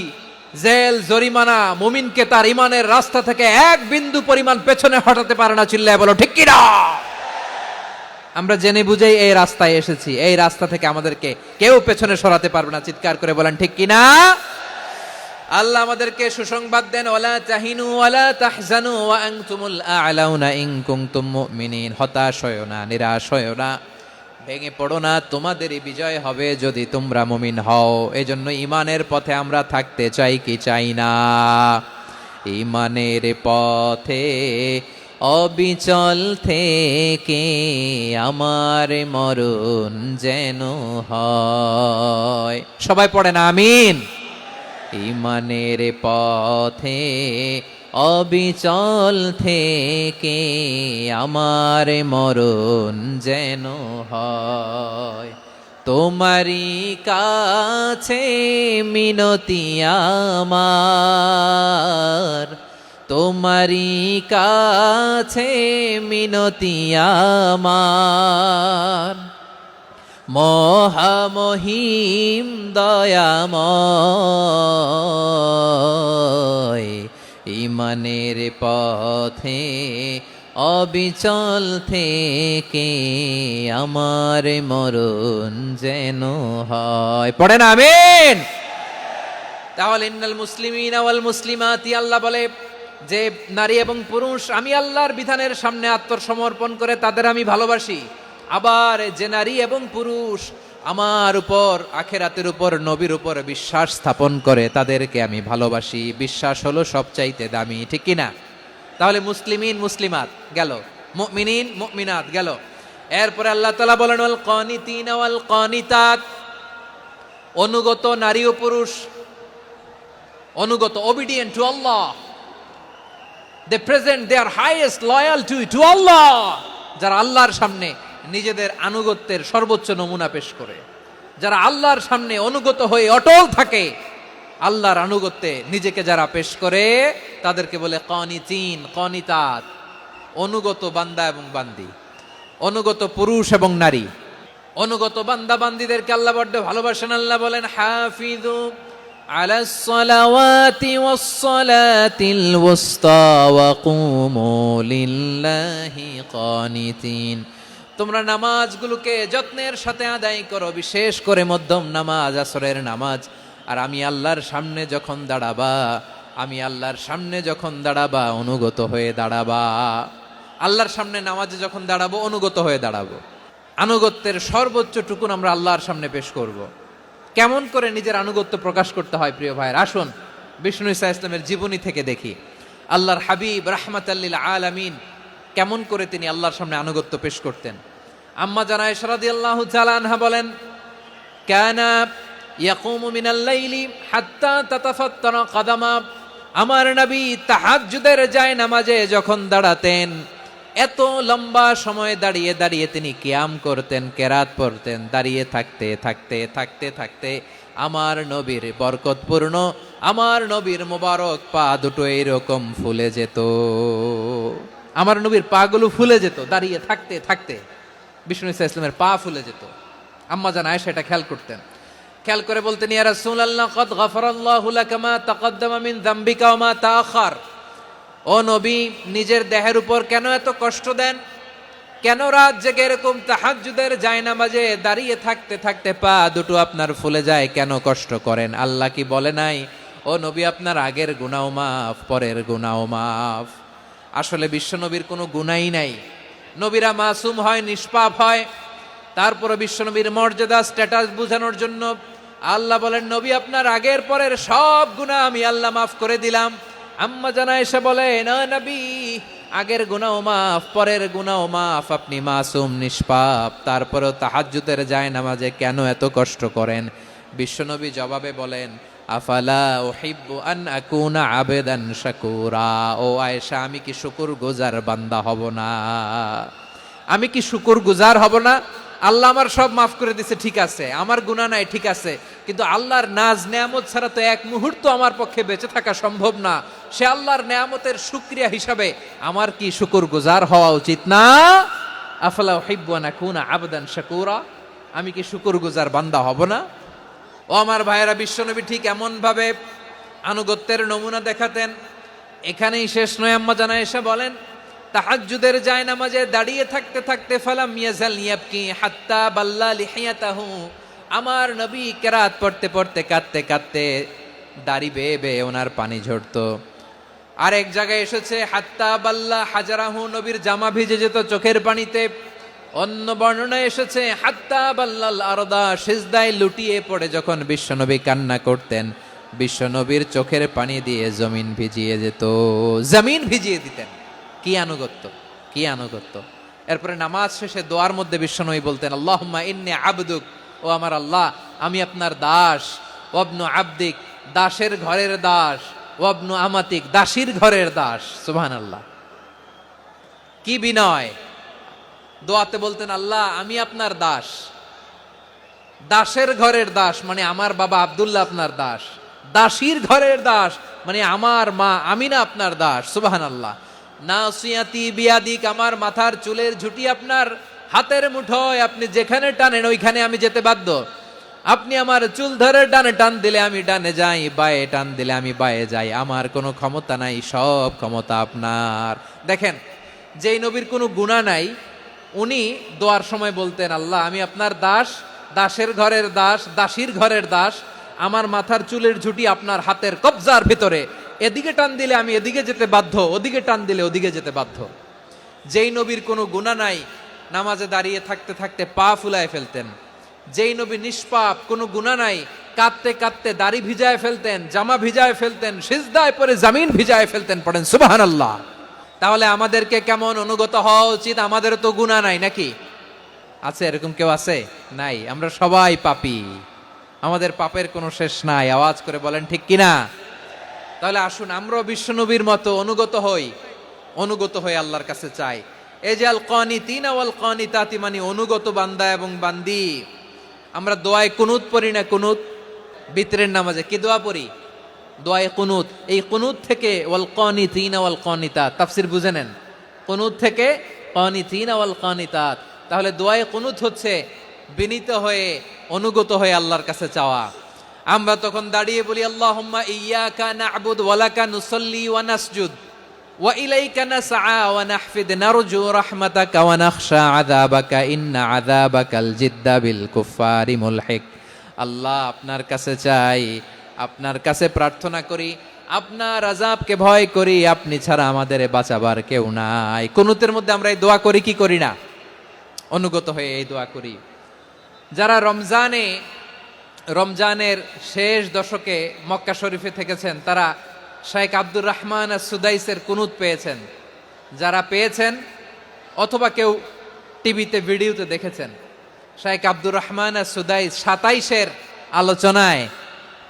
জেল, জরিমানা মুমিনকে তার ইমানের রাস্তা থেকে এক বিন্দু পরিমাণ পেছনে হটাতে পারে না। চিল্লায় বলো ঠিক কি না? আমরা জেনে বুঝেই এই রাস্তায় এসেছি, এই রাস্তা থেকে আমাদেরকে কেউ পেছনে সরাতে পারবে না। চিৎকার করে বলেন ঠিক কি না? আল্লাহ আমাদেরকে সুসংবাদ দেন, ওয়ালা তাহিনু ওয়ালা তাহজানু ওয়া আনতুমুল আ'লাউনা ইন কুনতুম মুমিনিন। হতাশ হয়ো না, নিরাশ হয়ো না, ভেঙে পড়ো না, তোমাদেরই বিজয় হবে যদি তোমরা মুমিন হও। এজন্য ঈমানের পথে আমরা থাকতে চাই কি চাই না? ঈমানের পথে অবিচল থেকে আমার মরণ যেন হয়। সবাই পড়েন আমিন। ঈমানের পথে অবিচল থেকে আমার মরণ যেন হয়। তোমারই কাছে মিনতি আমার, তোমারই কাছে মিনতি আমার, মহামহিম দয়াময়। ঈমানের পথে অবিচল থেকে আমার মরণ যেন হয়। পড়েন আমিন। তাহলে ইন্নাল মুসলিমিনা ওয়াল মুসলিমাতি, আল্লাহ বলে যে নারী এবং পুরুষ আমি আল্লাহর বিধানের সামনে আত্মসমর্পণ করে তাদের আমি ভালোবাসি। আবার যে নারী এবং পুরুষ আমার উপর, আখিরাতের উপর, নবীর উপর বিশ্বাস স্থাপন করে তাদেরকে আমি ভালোবাসি। বিশ্বাস হলো সবচাইতে দামি। ঠিক কি না? তাহলে মুসলিমিন মুসলিমাত গেল, মুমিনিন মুমিনাত গেল। এরপরে আল্লাহ তাআলা বলেন, ওয়াল কানিতিনা ওয়াল কানিতাত, অনুগত নারী ও পুরুষ, অনুগত, obedient to Allah, they present their highest loyalty to Allah, যারা আল্লাহর সামনে নিজেদের আনুগত্যের সর্বোচ্চ নমুনা পেশ করে, যারা আল্লাহর সামনে অনুগত হয়ে অটল থাকে, আল্লাহর আনুগত্যে নিজেকে যারা পেশ করে তাদেরকে বলে কানিতিন, কানিতাত, অনুগত বান্দা এবং বান্দি, অনুগত পুরুষ এবং নারী। অনুগত বান্দা বান্দিদেরকে আল্লাহ বড্ড ভালোবাসেন। আল্লাহ বলেন, হাফিযু আলাস সালাওয়াতি ওয়াস সালাতিল ওয়ুসতা ওয়া কুমু লিল্লাহি কানিতিন। তোমরা নামাজগুলোকে যত্নের সাথে আদায় করো, বিশেষ করে মধ্যম নামাজ, আসরের নামাজ। আর আমি আল্লাহর সামনে যখন দাঁড়াবা, আমি আল্লাহর সামনে যখন দাঁড়াবা অনুগত হয়ে দাঁড়াবা। আল্লাহর সামনে নামাজে যখন দাঁড়াবো অনুগত হয়ে দাঁড়াবো। আনুগত্যের সর্বোচ্চ টুকুন আমরা আল্লাহর সামনে পেশ করব। কেমন করে নিজের আনুগত্য প্রকাশ করতে হয় প্রিয় ভাইয়ের, আসুন বিষ্ণু ঈসা ইসলামের জীবনী থেকে দেখি। আল্লাহর হাবিব রাহমাতাল লিল আলামিন কেমন করে তিনি আল্লাহর সামনে আনুগত্য পেশ করতেন। আম্মা জানা আয়েশা রাদিয়াল্লাহু তাআলা আনহা বলেন, কানা ইয়াকুমু মিনাল লাইলি হাত্তা তাতাফাত্তারা কাদামা। আমার নবী তাহাজ্জুদের যায় নামাজে যখন দাঁড়াতেন, এত লম্বা সময় দাঁড়িয়ে দাঁড়িয়ে তিনি কিয়াম করতেন, কেরাত পড়তেন। দাঁড়িয়ে থাকতে থাকতে থাকতে থাকতে আমার নবীর বরকতপূর্ণ, আমার নবীর মোবারক পা দুটো এইরকম ফুলে যেত। আমার নবীর পা গুলো ফুলে যেত দাঁড়িয়ে থাকতে থাকতে। বিষ্ণু ঈসা ইসলামের পা ফুলে যেত। আম্মা জান আয়েশা এটা খেয়াল করতেন। খেয়াল করে বলতেন, ইয়া রাসূলুল্লাহ ক্বাদ গাফারাল্লাহু লাকা মা তাকাদ্দামা মিন যামবিকা ওয়া মা তাআখার। ও নবী, নিজের দেহের উপর কেন এত কষ্ট দেন? কেন রাত জেগে এরকম তাহাজ্জুদের জায়নামাজে দাঁড়িয়ে থাকতে থাকতে পা দুটো আপনার ফুলে যায়, কেন কষ্ট করেন? আল্লাহ কি বলে নাই, ও নবী আপনার আগের গুনাহ মাফ, পরের গুনাহ মাফ? আসলে বিশ্বনবীর কোনো গুনাহই নাই। নবীরা মাসুম হয়, নিষ্পাপ হয়। তারপরে বিশ্বনবীর মর্যাদা, স্ট্যাটাস বোঝানোর জন্য আল্লাহ বলেন, নবী আপনার আগের পরের সব গুনাহ আমি আল্লাহ মাফ করে দিলাম। আম্মা জানা এসে বলে, না নবী, আগের গুনাহ মাফ, পরের গুনাহ মাফ, আপনি মাসুম, নিষ্পাপ, তারপরেও তাহাজ্জুদের জায়নামাজে কেন এত কষ্ট করেন? বিশ্বনবী জবাবে বলেন, আফালা উহিব্বু আন আকুনা আবেদান শাকুরা। ও আয়েশা, আমি কি শুকরগুজার বান্দা হব না? আমি কি শুকরগুজার হব না? আল্লাহ আমার সব মাফ করে দিছে, ঠিক আছে, আমার গুনাহ নাই, ঠিক আছে, কিন্তু আল্লাহর নাজ নেয়ামত ছাড়া তো এক মুহূর্ত আমার পক্ষে বেঁচে থাকা সম্ভব না। সে আল্লাহর নেয়ামতের শুকরিয়া হিসাবে আমার কি শুকরগুজার হওয়া উচিত না? আফালা উহিব্বু আন আকুনা আবদান শাকুরা। আমি কি শুকরগুজার বান্দা হব না? ও আমার ভাইয়েরা, বিশ্বনবী ঠিক এমন ভাবে আনুগত্যের নমুনা দেখাতেন। এখানেই শেষ নয়, আম্মা জানা এসে বলেন, তাহাজ্জুদের জায়নামাজে দাঁড়িয়ে থাকতে থাকতে ফালাম ইয়াজাল ইয়াবকি হাত্তা বাল্লা লিহিয়াতাহু। আমার নবী কেরাত পড়তে পড়তে কাঁদতে কাঁদতে দাড়ি বেয়ে বেয়ে ওনার পানি ঝরতো। আর এক জায়গায় এসেছে হাত্তা বাল্লা হাজারাহু, নবীর জামা ভিজে যেত চোখের পানিতে। অন্য বর্ণনায় এসেছে হাত্তা বাল্লাল আরদা, সিজদায় লুটিয়ে পড়ে যখন বিশ্বনবী কান্না করতেন, বিশ্বনবীর চোখের পানি দিয়ে জমিন ভিজিয়ে যেত, জমিন ভিজিয়ে দিতেন। কি আনুগত্য, কি আনুগত্য! এরপরে নামাজ শেষে দোয়ার মধ্যে বিশ্বনবী বলতেন, আল্লাহুম্মা ইন্নী আবদুক, ও আমার আল্লাহ, আমি আপনার দাস। ওয়াবনু আবদিক, দাসের ঘরের দাস। ওয়াবনু আমাতিক, দাসীর ঘরের দাস। সুবহানাল্লাহ, কি বিনয়! দোয়াতে বলতেন, আল্লাহ আমি আপনার দাস। দাসের ঘরের দাস মানে আমার বাবা আব্দুল্লাহ আপনার দাস। দাসীর ঘরের দাস মানে আমার মা আমিনা আপনার দাস। সুবহানাল্লাহ। নাসিয়াতি বিয়াদিক, আমার মাথার চুলের ঝুঁটি আপনার হাতের মুঠোয়, আপনি যেখানে টানেন ওইখানে আমি যেতে বাধ্য। আপনি আমার চুল ধরে ডানে টান দিলে আমি ডানে যাই, বায়ে টান দিলে আমি বায়ে যাই। আমার কোনো ক্ষমতা নাই, সব ক্ষমতা আপনার। দেখেন, যেই নবীর কোনো গুনাহ নাই, উনি দোয়ার সময় বলতেন, আল্লাহ আমি আপনার দাস, দাসের ঘরের দাস, দাসীর ঘরের দাস। আমার মাথার চুলের ঝুঁটি আপনার হাতের কবজার ভিতরে, এদিকে টান দিলে আমি এদিকে যেতে বাধ্য, ওদিকে টান দিলে ওদিকে যেতে বাধ্য। যেই নবীর কোনো গুনাহ নাই, নামাজে দাঁড়িয়ে থাকতে থাকতে পা ফুলায় ফেলতেন। যেই নবী নিষ্পাপ, কোনো গুনাহ নাই, কাঁদতে কাঁদতে দাড়ি ভিজায় ফেলতেন, জামা ভিজায় ফেলতেন, সিজদায় পরে জামিন ভিজায় ফেলতেন। পড়েন সুবহানাল্লাহ। তাহলে আমাদেরকে কেমন অনুগত হওয়া উচিত? আমাদের তো গুনাহ নাই, নাকি আছে? এরকম কেউ আছে? নাই। আমরা সবাই পাপী, আমাদের পাপের কোনো শেষ নাই। আওয়াজ করে বলেন ঠিক কিনা? তাহলে আসুন আমরাও বিশ্বনবীর মতো অনুগত হই, অনুগত হয়ে আল্লাহর কাছে চাই। এই যে আল কানিতিনা ওয়াল কানিতাতি, মানে অনুগত বান্দা এবং বান্দি। আমরা দোয়ায় কুনুত পড়ি না? কুনুত বিতরের নামাজে কি দোয়া পড়ি? দোয়ায়ে কুনুত। এই কুনুত থেকে ওয়াল কানিতিনা ওয়াল কানিতাত, তাফসীর বুঝে নেন। কুনুত থেকে কানিতিনা ওয়াল কানিতাত। তাহলে দোয়ায়ে কুনুত হচ্ছে বিনীত হয়ে, অনুগত হয়ে আল্লাহর কাছে চাওয়া। আমরা তখন দাঁড়িয়ে বলি, আল্লাহুম্মা ইয়্যাকা না'বুদু ওয়া লাকা নুসাল্লি ওয়া নাসজুদ ওয়া ইলাইকা নাসআ ওয়া নাহফিদ নারজু রাহমাতাকা ওয়া নাখশা আযাবাকা ইন্না আযাবাকাল জিদ্দা বিল কুফফারি মুলহিক। আল্লাহ আপনার কাছে চাই, আপনার কাছে প্রার্থনা করি, আপনার আযাবকে ভয় করি, আপনি ছাড়া আমাদের বাঁচাবার কেউ নাই। কুনুতের মধ্যে আমরা এই দোয়া করি কি করি না? অনুগত হয়ে এই দোয়া করি। যারা রমজানের শেষ দশকে মক্কা শরীফে থেকেছেন, তারা শেখ আব্দুর রহমান সুদাইসের কুনুত পেয়েছেন। যারা পেয়েছেন অথবা কেউ টিভিতে ভিডিওতে দেখেছেন, শেখ আব্দুর রহমান সুদাইস 27-এর আলোচনায়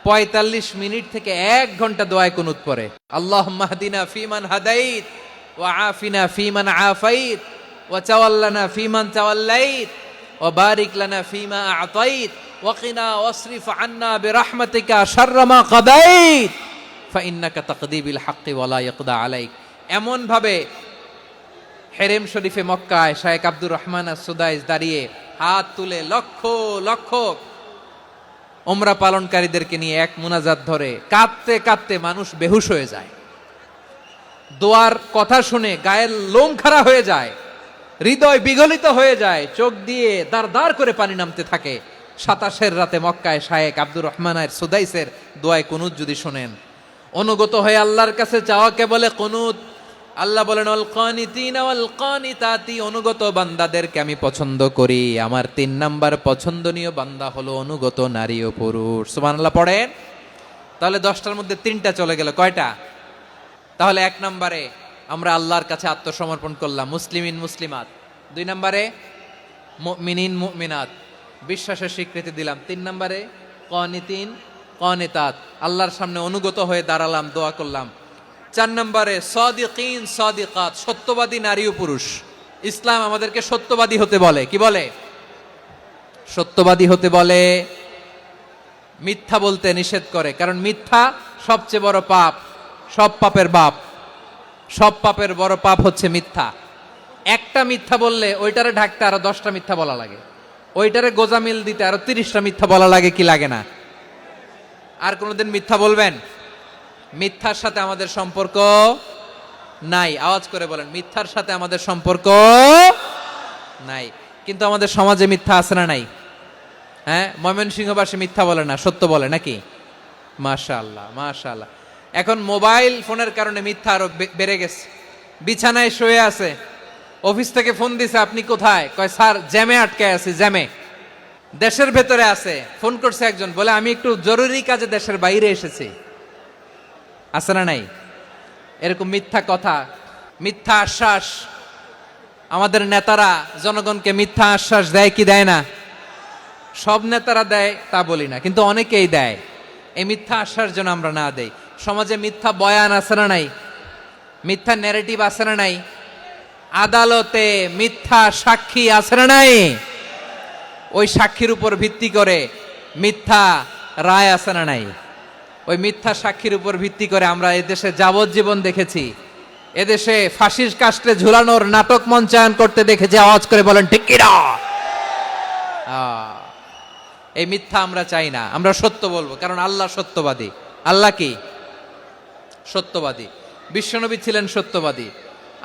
45 মিনিট থেকে 1 ঘন্টা দোয়ায় কুনুত পড়ে। আল্লাহুম্মা হদিনা ফিমান হাদাইত ওয়া আফিনা ফিমান আফাইত ওয়া তাওয়াল্লানা ফিমান তাওয়াল্লাইত ওয়া বারিক লানা ফিমা আ'তাইত ওয়া কিনা ওয়াসরিফ আন্না বিরহমাতিকা শাররা মা কাদাইত ফাইন্নাকা তাকদি বিল হাক্কি ওয়া লা ইয়াকদা আলাইক। এমন ভাবে হেরেম শরীফে মক্কায় শেখ আব্দুর রহমান সুদাইস দাঁড়িয়ে হাত তুলে লক্ষ লক্ষ ওমরা পালনকারীদেরকে নিয়ে এক মুনাজাত ধরে কাঁদতে কাঁদতে মানুষ বেহুশ হয়ে যায়। দোয়ার কথা শুনে গায়ের লোম খাড়া হয়ে যায়, হৃদয় বিগলিত হয়ে যায়, চোখ দিয়ে দাঁড় দাঁড় করে পানি নামতে থাকে। 27 রাতে মক্কায় শায়েখ আব্দুর রহমান সুদাইসের দোয়ায় কুনুত যদি শোনেন, অনুগত হয়ে আল্লাহর কাছে চাওয়াকে বলে কুনুত। আল্লাহ বলেন আল কানিতিনা ওয়াল কানিতাতি, অনুগত বান্দাদেরকে আমি পছন্দ করি। আমার 3 নাম্বার পছন্দনীয় বান্দা হলো অনুগত নারী ও পুরুষ। সুবহানাল্লাহ পড়েন। তাহলে 10টার মধ্যে 3টা চলে গেল, কয়টা? তাহলে 1 নম্বরে আমরা আল্লাহর কাছে আত্মসমর্পণ করলাম, মুসলিমিন মুসলিমাত। 2 নম্বরে মুমিনিন মুমিনাত, বিশ্বাসের স্বীকৃতি দিলাম। 3 নম্বরে কানিতিন কানিতাত, আল্লাহর সামনে অনুগত হয়ে দাঁড়ালাম, দোয়া করলাম। 4 নম্বরে সাদিকিন সাদিকাত, সত্যবাদী নারী ও পুরুষ। ইসলাম আমাদেরকে সত্যবাদী হতে বলে। কি বলে? সত্যবাদী হতে বলে, মিথ্যা বলতে নিষেধ করে। কারণ মিথ্যা সবচেয়ে বড় পাপ, সব পাপের বাপ। সব পাপের বড় পাপ হচ্ছে মিথ্যা। একটা মিথ্যা বললে ওইটারে ঢাকতে আরো 10টা মিথ্যা বলা লাগে, ওইটারে গোজামিল দিতে আরো 30টা মিথ্যা বলা লাগে, কি লাগে না? আর কোনোদিন মিথ্যা বলবেন? মিথ্যার সাথে আমাদের সম্পর্ক নাই। আওয়াজ করে বলেন, মিথ্যার সাথে আমাদের সম্পর্ক নাই। কিন্তু আমাদের সমাজে মিথ্যা আছে না নাই? হ্যাঁ, ময়মনসিংহবাসী মিথ্যা বলে না, সত্য বলে নাকি? মাশাআল্লাহ মাশাআল্লাহ। এখন মোবাইল ফোনের কারণে মিথ্যা আরো বেড়ে গেছে। বিছানায় শুয়ে আছে, অফিস থেকে ফোন দিছে, আপনি কোথায়? কয় স্যার জ্যামে আটকে আছি, জ্যামে। দেশের ভেতরে আছে, ফোন করছে একজন, বলে আমি একটু জরুরি কাজে দেশের বাইরে এসেছি। আছে না নাই? এরকম মিথ্যা কথা, মিথ্যা আশ্বাস। আমাদের নেতারা জনগণকে মিথ্যা আশ্বাস দেয় কি দেয় না? সব নেতারা দেয় তা বলি না, কিন্তু অনেকেই দেয়। এই মিথ্যা আশ্বাস যেন আমরা না দেই। সমাজে মিথ্যা বয়ান আছে না নাই? মিথ্যা ন্যারেটিভ আছে না নাই? আদালতে মিথ্যা সাক্ষী আছে না নাই? ওই সাক্ষীর উপর ভিত্তি করে মিথ্যা রায় আছে না নাই? ওই মিথ্যা সাক্ষীর উপর ভিত্তি করে আমরা এদেশে যাবজ্জীবন দেখেছি, এদেশে ফাঁসির কাস্টে ঝুলানোর নাটক মঞ্চায়ন করতে দেখেছি। আওয়াজ করে বলেন ঠিক কি না? এই মিথ্যা আমরা চাই না, আমরা সত্য বলবো, কারণ আল্লাহ সত্যবাদী। আল্লাহ কি? সত্যবাদী। বিশ্বনবী ছিলেন সত্যবাদী,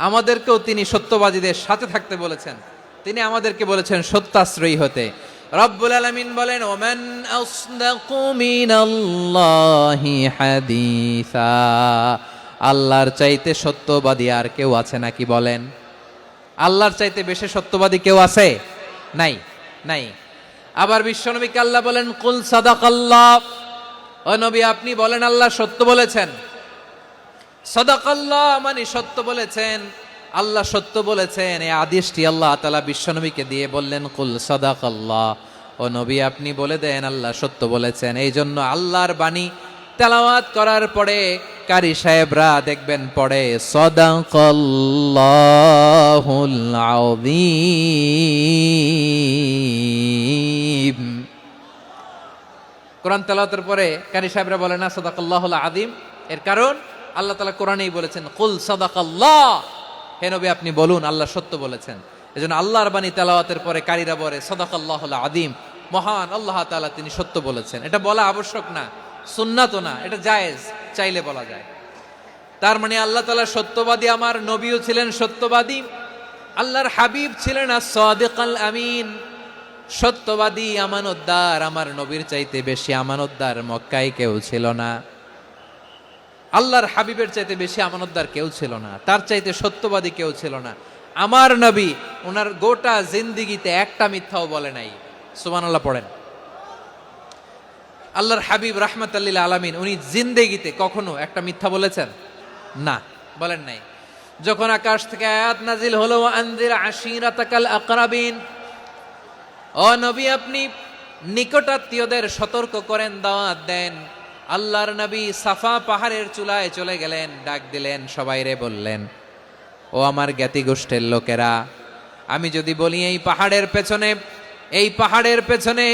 আমাদেরকেও তিনি সত্যবাদীদের সাথে থাকতে বলেছেন। তিনি আমাদেরকে বলেছেন সত্যাশ্রয়ী হতে। রব্বুল আলামিন বলেন ওমান আসদাকু মিনাল্লাহি হাদিসা, আল্লাহর চাইতে সত্যবাদী আর কেউ আছে নাকি বলেন? আল্লাহর চাইতে বেশি সত্যবাদী কেউ আছে? নাই, নাই। আবার বিশ্বনবীকে আল্লাহ বলেন কুল সাদাকাল্লাহ, ও নবী আপনি বলেন আল্লাহ সত্য বলেছেন। সাদাকাল্লাহ মানে সত্য বলেছেন, আল্লাহ সত্য বলেছেন। এই আদেশটি আল্লাহ তাআলা বিশ্বনবীকে দিয়ে বললেন কুল সাদাকাল্লাহ, ও নবী আপনি বলে দেন আল্লাহ সত্য বলেছেন। এই জন্য আল্লাহর বাণী তেলাওয়াত করার পরে কারি সাহেবরা দেখবেন পড়ে সাদাকাল্লাহুল আযীম। কোরআন তেলাওয়াতের পরে কারি সাহেবরা বলে না সাদাকাল্লাহুল আযীম। এর কারণ আল্লাহ তাআলা কোরআনেই বলেছেন কুল সাদাকাল্লাহ, হে নবী আপনি বলুন আল্লাহ সত্য বলেছেন। এজন্য আল্লাহর বাণী তেলাওয়াতের পরে কারীরা বলে সাদাকাল্লাহুল আযীম, মহান আল্লাহ তাআলা তিনি সত্য বলেছেন। এটা বলা আবশ্যক না, সুন্নাতও না, এটা জায়েজ, চাইলে বলা যায়। তার মানে আল্লাহ তাআলা সত্যবাদী, আমার নবীও ছিলেন সত্যবাদী, আল্লাহর হাবিব ছিলেন as-সাদিকাল আমিন, সত্যবাদী আমানতদার। আমার নবীর চাইতে বেশি আমানতদার মক্কায় কেউ ছিল না, আল্লাহর হাবিবের চাইতে বেশি আমানতদার কেউ ছিল না, তার চাইতে সত্যবাদী কেউ ছিল না। আমার নবী ওনার গোটা জিন্দেগিতে একটা মিথ্যাও বলে নাই। সুবহানাল্লাহ পড়েন। আল্লাহর হাবিব রাহমাতাল লিল আলামিন উনি জিন্দেগিতে কখনো একটা মিথ্যা বলেছেন? না, বলেন নাই। যখন আকাশ থেকে আয়াত নাজিল হলো আনজির আশিরাতাকাল আকরাবিন, ও নবী আপনি নিকটাত্মীয়দের সতর্ক করেন, দাওয়াত দেন। আল্লাহর নবী সাফা পাহাড়ের চূড়ায় চলে গেলেন, ডাক দিলেন, সবাইরে বললেন ও আমার জ্ঞাতি গোষ্ঠীর লোকেরা, আমি যদি বলি এই পাহাড়ের পেছনে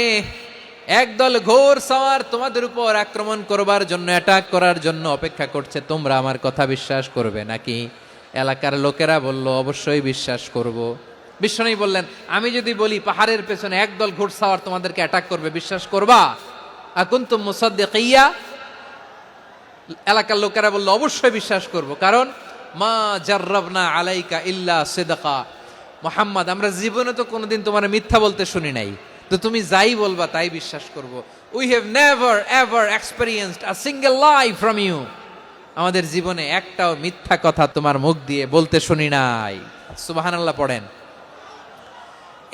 একদল ঘোর সওয়ার তোমাদের উপর আক্রমণ করবার জন্য, অ্যাটাক করার জন্য অপেক্ষা করছে, তোমরা আমার কথা বিশ্বাস করবে নাকি? এলাকার লোকেরা বলল অবশ্যই বিশ্বাস করব। বিশ্বনবী বললেন, আমি যদি বলি পাহাড়ের পেছনে একদল ঘোড়সাওয়ার তোমাদেরকে অ্যাটাক করবে, বিশ্বাস করবা? আকুনতুম মুসাদ্দিকিয়া? এলাকার লোকেরা বলল, অবশ্যই বিশ্বাস করব, কারণ মা জাররাবনা আলাইকা ইল্লা সিদকা। মুহাম্মদ, আমরা জীবনে তো কোনোদিন তোমার মিথ্যা বলতে শুনি নাই, তো তুমি যাই বলবা তাই বিশ্বাস করব। We have never ever experienced a single lie from you. আমাদের জীবনে একটাও মিথ্যা কথা তোমার মুখ দিয়ে বলতে শুনি নাই। সুবহানাল্লাহ পড়েন।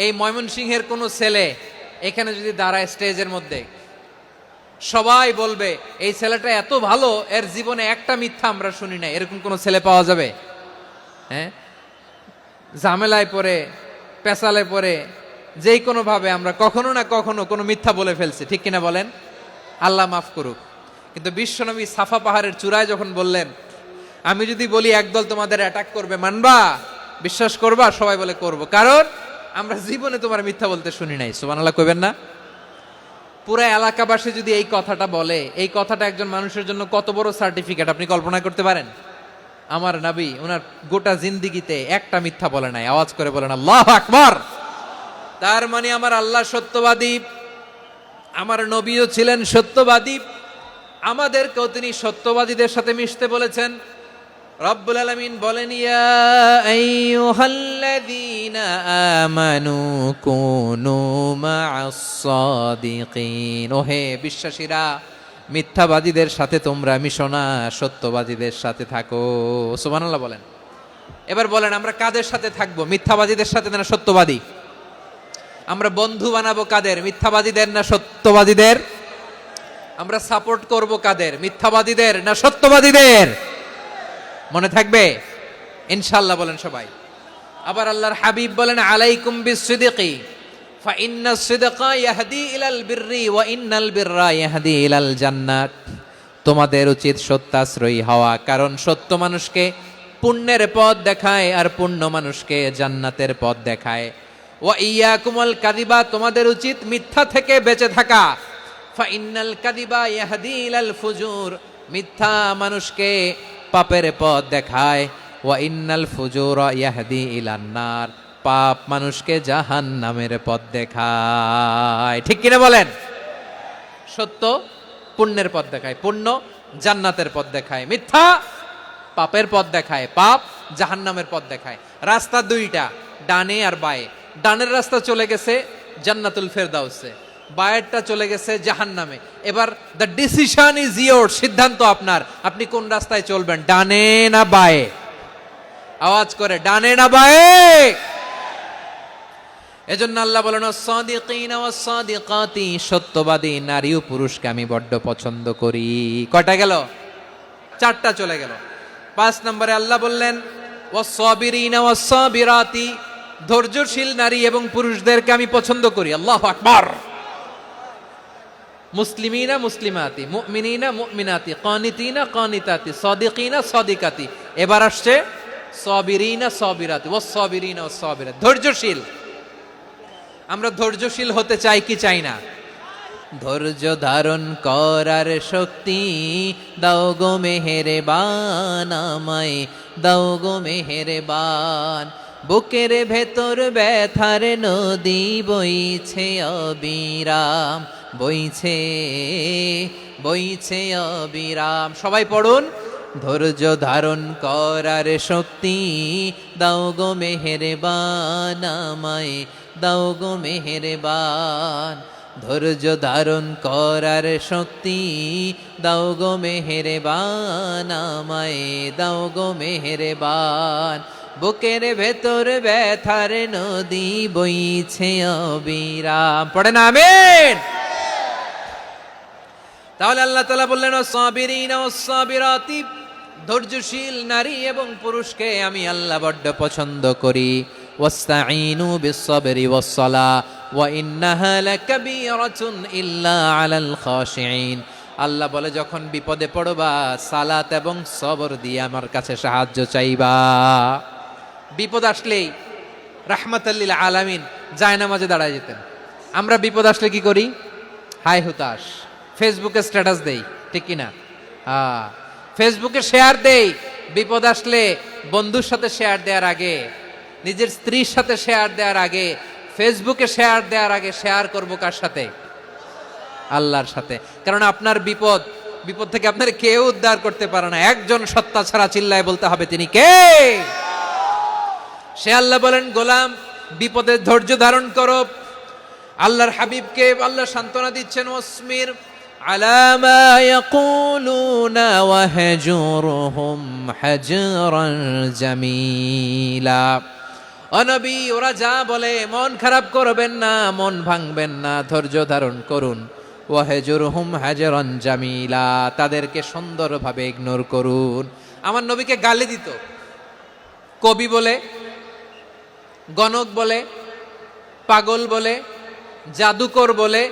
এই ময়মনসিংহের কোনো ছেলে এখানে যদি দাঁড়ায় স্টেজের মধ্যে, সবাই বলবে এই ছেলেটা এত ভালো, এর জীবনে একটা মিথ্যা আমরা শুনি নাই। এরকম কোন ছেলে পাওয়া যাবে? হ্যাঁ, ঝামেলায় পড়ে, পেশালে পড়ে, যেই কোনো ভাবে আমরা কখনো না কখনো কোনো মিথ্যা বলে ফেলছি, ঠিক কিনা বলেন? আল্লাহ মাফ করুক। কিন্তু বিশ্বনবী সাফা পাহাড়ের চূড়ায় যখন বললেন, আমি যদি বলি একদল তোমাদের অ্যাটাক করবে, মানবা? বিশ্বাস করবা? সবাই বলে করব, কারণ আমরা জীবনে তোমার মিথ্যা বলতে শুনি নাই। সুবহানাল্লাহ কইবেন না? পুরো এলাকাবাসী যদি এই কথাটা বলে, এই কথাটা একজন মানুষের জন্য কত বড় সার্টিফিকেট আপনি কল্পনা করতে পারেন? আমার নবী ওনার গোটা জিন্দিগিতে একটা মিথ্যা বলে নাই। আওয়াজ করে বলেন আল্লাহু আকবার। তার মানে আমার আল্লাহ সত্যবাদী, আমার নবীও ছিলেন সত্যবাদী, আমাদেরকেও তিনি সত্যবাদীদের সাথে মিশতে বলেছেন। রব্বুল আলামিন বলেন, ইয়া আইয়ুহাল্লাযীনা আমানু কুনু মা'আস সাদিকিন। ওহে বিশ্বাসীরা, মিথ্যাবাদীদের সাথে তোমরা মিশো না, সত্যবাদীদের সাথে থাকো। সুবহানাল্লাহ বলেন। এবার বলেন, আমরা কাদের সাথে থাকবো? মিথ্যাবাদীদের সাথে না সত্যবাদী? আমরা বন্ধু বানাবো কাদের? মিথ্যাবাদীদের না সত্যবাদীদের? আমরা সাপোর্ট করব কাদের? মিথ্যাবাদীদের না সত্যবাদীদের? মনে থাকবে ইনশাআল্লাহ, বলেন সবাই। আবার আল্লাহর হাবিব বলেন, আলাইকুম বিসসিদকি ফা ইন্নাস সিদকা ইয়াহদি ইলাল বিররি ওয়া ইন্নাল বিররা ইয়াহদি ইলাল জান্নাত। তোমাদের উচিত সত্যাশ্রয়ী হওয়া, কারণ সত্য মানুষকে পুণ্যের পথ দেখায় আর পুণ্য মানুষকে জান্নাতের পথ দেখায়। ওয়া ইয়াকুমুল কাযিবা, তোমাদের উচিত মিথ্যা থেকে বেঁচে থাকা। ফা ইন্নাল কাযিবা ইয়াহদি ইলাল ফুজুর, মিথ্যা মানুষকে পাপের পথ দেখায়। ওয়া ইন্নাল ফুজুরা ইয়াহদি ইলান নার, পাপ মানুষকে জাহান্নামের পথ দেখায়। ঠিক কিনা বলেন? সত্য পুণ্যের পথ দেখায়, পুণ্য জান্নাতের পথ দেখায়, মিথ্যা পাপের পথ দেখায়, পাপ জাহান্নামের পথ দেখায়। রাস্তা দুইটা, ডানে আর বায়ে। ডানের রাস্তা চলে গেছে জান্নাতুল ফেরদাউসে, বায়েরটা চলে গেছে জাহান্নামে। এবার দ্য ডিসিশন ইজ ইয়োর, সিদ্ধান্ত আপনার, আপনি কোন রাস্তায় চলবেন, ডানে না বায়ে? আওয়াজ করে, ডানে না বায়ে? এজন্য আল্লাহ বলেন, সাদিকিনা ওয়াস সাদিকাতি, সত্যবাদী নারী ও পুরুষকে আমি বড্ড পছন্দ করি। কয়টা গেল? চারটা চলে গেল। 5 নম্বরে আল্লাহ বললেন, ওয়াস সাবিরিনা ওয়াস সাবিরাতি, ধৈর্যশীল নারী এবং পুরুষদেরকে আমি পছন্দ করি। আল্লাহু আকবার। মুসলিমিনা মুসলিমাতি, মুমিনিনা মুমিনাতি, কানিতিনা কানিতাতি, সাদিকিনা সাদিকাতি। এবার আসছে সাবিরিনা সাবিরাতি, ওয়াস সাবিরিনা ওয়াস সাবিরাত, ধৈর্যশীল। আমরা ধৈর্যশীল হতে চাই কি চাই না? ধৈর্য ধারণ করার শক্তি দাও গো মেহেরবান, আমায় দাও গো মেহেরবান। বুকের ভেতর ব্যথার নদী বইছে অবিরাম, বইছে বইছে অবিরাম। সবাই পড়ুন, ধৈর্য ধারণ করার শক্তি দাও গো মেহেরবান, আমায় দাও গো মেহেরবান। ধৈর্য ধারণ করার শক্তি দাও গো মেহেরবান, আমায় দাও গো মেহেরবান। বুকের ভেতর ব্যথার নদী বইছে অবিরাম। পড়েন আমিন। তাহলে আল্লাহ তাআলা বললেন, সাবিরিনা ওয়াস সাবিরাতি, ধৈর্যশীল নারী এবং পুরুষকে আমি আল্লাহ বড্ড পছন্দ করি। ওয়াস্তাঈনু বিস-সাবরি ওয়াস-সালাহ ওয়া ইন্নাহা লাকাবীরাতুন ইল্লা আলাল খাশিঈন। আল্লাহ বলে, যখন বিপদে পড়বা সালাত এবং সবর দিয়ে আমার কাছে সাহায্য চাইবা। বিপদ আসলেই রাহমাতাল লিল আলামিন জায়নামাজে দাঁড়ায় যেতেন। আমরা বিপদ আসলে কি করি? হায় হুতাশ, ফেসবুকে স্ট্যাটাস দেই, ঠিক কিনা? ফেসবুকে শেয়ার দেই। বিপদ আসলে বন্ধুর সাথে শেয়ার দেওয়ার আগে নিজের স্ত্রীর সাথে শেয়ার দেওয়ার আগে, ফেসবুকে শেয়ার দেওয়ার আগে শেয়ার করব কার সাথে? আল্লাহর সাথে। কারণ আপনার বিপদ থেকে আপনার কেউ উদ্ধার করতে পারে না, একজন সত্তা ছাড়া। চিল্লায় বলতে হবে তিনি কে? সে আল্লাহ বলেন, গোলাম বিপদে ধৈর্য ধারণ করো। আল্লাহর হাবিবকে আল্লাহ সান্ত্বনা দিচ্ছেন, ওয়াসমির আলা মা ইয়াকুলুনা ওয়াহজুরহুম হাজরান জামিলা। ও নবী, ওরা যা বলে মন খারাপ করবেন না, মন ভাঙবেন না, ধৈর্য ধারণ করুন। ওয়াহজুরহুম হাজরান জামিলা, তাদেরকে সুন্দরভাবে ইগনোর করুন। আমার নবীকে গালি দিত কবি বলে, গণক বলে, পাগল বলে, জাদুকর বলে,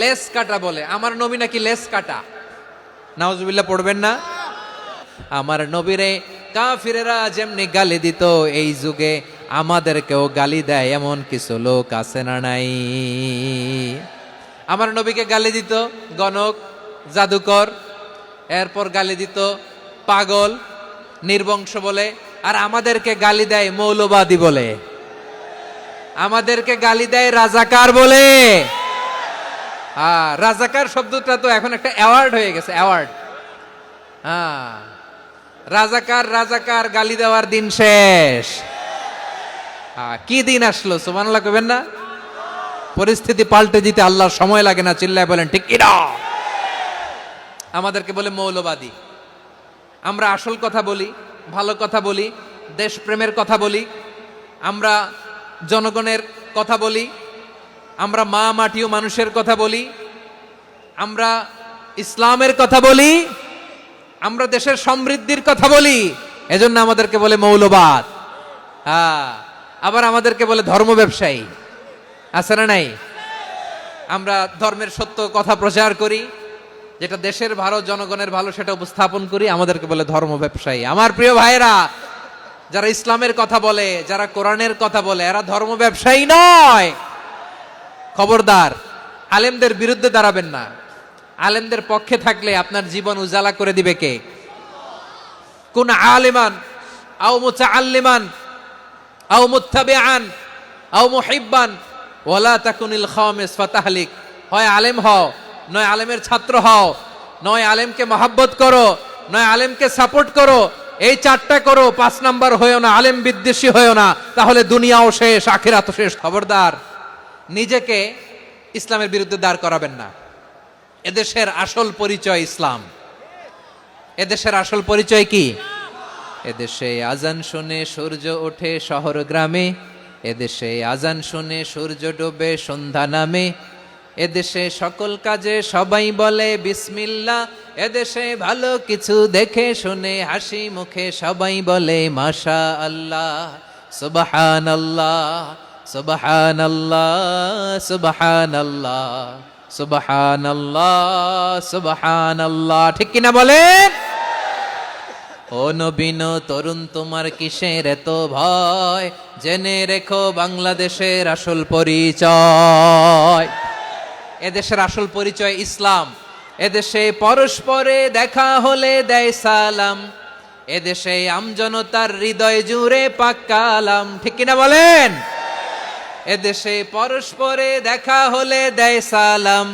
লেস কাটা বলে। আমার নবী নাকি লেস কাটা? নাউজুবিল্লাহ পড়বেন না? আমার নবীরে কাফিরেরা যেমনি গালি দিত, এই যুগে আমাদেরকেও গালি দেয় এমন কিছু লোক আছে না নাই? আমার নবীকে গালি দিত গণক, জাদুকর, এরপর গালি দিত পাগল, নির্বংশ বলে, আর আমাদেরকে গালি দেয় মৌলবাদী বলে, আমাদেরকে গালি দেয় রাজাকার বলে। রাজাকার শব্দটা তো এখন একটা অ্যাওয়ার্ড হয়ে গেছে, অ্যাওয়ার্ড। রাজাকার রাজাকার গালি দেওয়ার দিন শেষ। কি দিন আসলো, সুবহানাল্লাহ কইবেন না? পরিস্থিতি পাল্টে দিতে আল্লাহর সময় লাগে না, চিল্লায় বলেন ঠিক কি না? আমাদেরকে বলে মৌলবাদী। আমরা আসল কথা বলি, ভালো কথা বলি, দেশপ্রেমের কথা বলি, আমরা জনগণের কথা বলি, আমরা মা মাটি ও মানুষের কথা বলি, আমরা ইসলামের কথা বলি, আমরা দেশের সমৃদ্ধির কথা বলি, এজন্য আমাদেরকে বলে মৌলবাদ। আবার আমাদেরকে বলে ধর্ম ব্যবসায়ী, আছে না নাই? আমরা ধর্মের সত্য কথা প্রচার করি, যেটা দেশের ভালো, জনগণের ভালো, সেটা উপস্থাপন করি, আমাদেরকে বলে ধর্ম ব্যবসায়ী। আমার প্রিয় ভাইরা, যারা ইসলামের কথা বলে, যারা কোরআনের কথা বলে, এরা ধর্ম ব্যবসায়ী নয়। খবরদার, আলেমদের বিরুদ্ধে দাঁড়াবেন না। আলেমদের পক্ষে থাকলে আপনার জীবন উজালা করে দিবে কে? কোন আলেমান আও মুতাআল্লিমান আও মুত্তাবিআন আও মুহিব্বান ওয়ালা তাকুনিল খামিস ফাতাহলিক। হয় আলেম হও, নয় আলেমের ছাত্র হও, নয় আলেমকে মহব্বত করো, নয় আলেমকে সাপোর্ট করো। এই চারটা করো, 5 নাম্বার হয়েও না, আলেম বিদ্বেষী হয়েও না, তাহলে দুনিয়াও শেষ, আখিরাতও শেষ। খবরদার, নিজেকে ইসলামের বিরুদ্ধে দাঁড় করাবেন না। এদেশের আসল পরিচয় ইসলাম। এদেশের আসল পরিচয় কি? এদেশে আজান শুনে সূর্য ওঠে শহর গ্রামে, এদেশে আজান শুনে সূর্য ডোবে সন্ধ্যা নামে, এদেশে সকল কাজে সবাই বলে বিসমিল্লাহ, এদেশে ভালো কিছু দেখে শুনে হাসি মুখে সবাই বলে মাশা আল্লাহ, সুবহানাল্লাহ, সুবহানাল্লাহ, সুবহানাল্লাহ, সুবহানাল্লাহ, সুবহানাল্লাহ। ঠিক কিনা বলেন? ও নবীন তরুণ, তোমার কিসের এত ভয়? জেনে রেখো বাংলাদেশের আসল পরিচয়। এদেশের আসল পরিচয় ইসলাম। এদেশে পরস্পরে দেখা হলে দেয় সালাম, এদেশে আমজনতার হৃদয় জুড়ে পাক কালাম। ঠিক কিনা বলেন? এদেশে পরস্পরে দেখা হলে দেয় সালাম,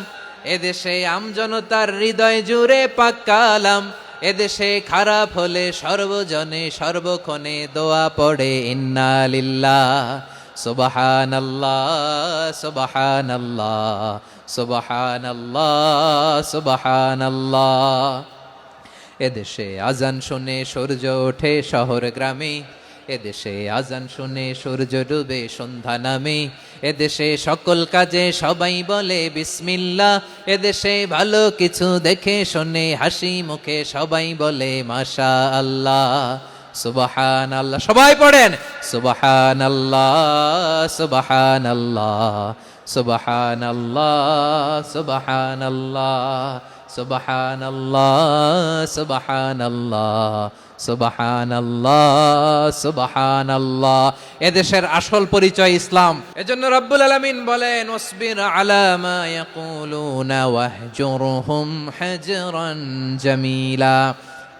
এদেশে আমজনতার হৃদয় জুড়ে পাক কালাম, এদেশে খারাপ হলে সর্বজনে সর্বক্ষণে দোয়া পড়ে ইন্না লিল্লাহ, সুবহানাল্লাহ, সুবহানাল্লাহ, সুবহানাল্লাহ, সুবহানাল্লাহ। এদেশে আজান শুনে সূর্য ওঠে শহর গ্রামে, এদেশে আজান শুনে সূর্য ডুবে সন্ধ্যা নামে, এদেশে সকল কাজে সবাই বলে বিসমিল্লাহ, এদেশে ভালো কিছু দেখে শুনে হাসি মুখে সবাই বলে মাশা আল্লাহ, সুবহানাল্লাহ। সবাই পড়েন সুবহানাল্লাহ, সুবহানাল্লাহ, সুবহানাল্লাহ, সুবহানাল্লাহ, সুবহানাল্লাহ, সুবহানাল্লাহ, সুবহানাল্লাহ, সুবহানাল্লাহ। এদেশের আসল পরিচয় ইসলাম। এজন্য রব্বুল আলামিন বলেন ওয়াসবির আলা মা ইয়াকুলুনা ওয়াহজুরহুম হাজরান জামিলা।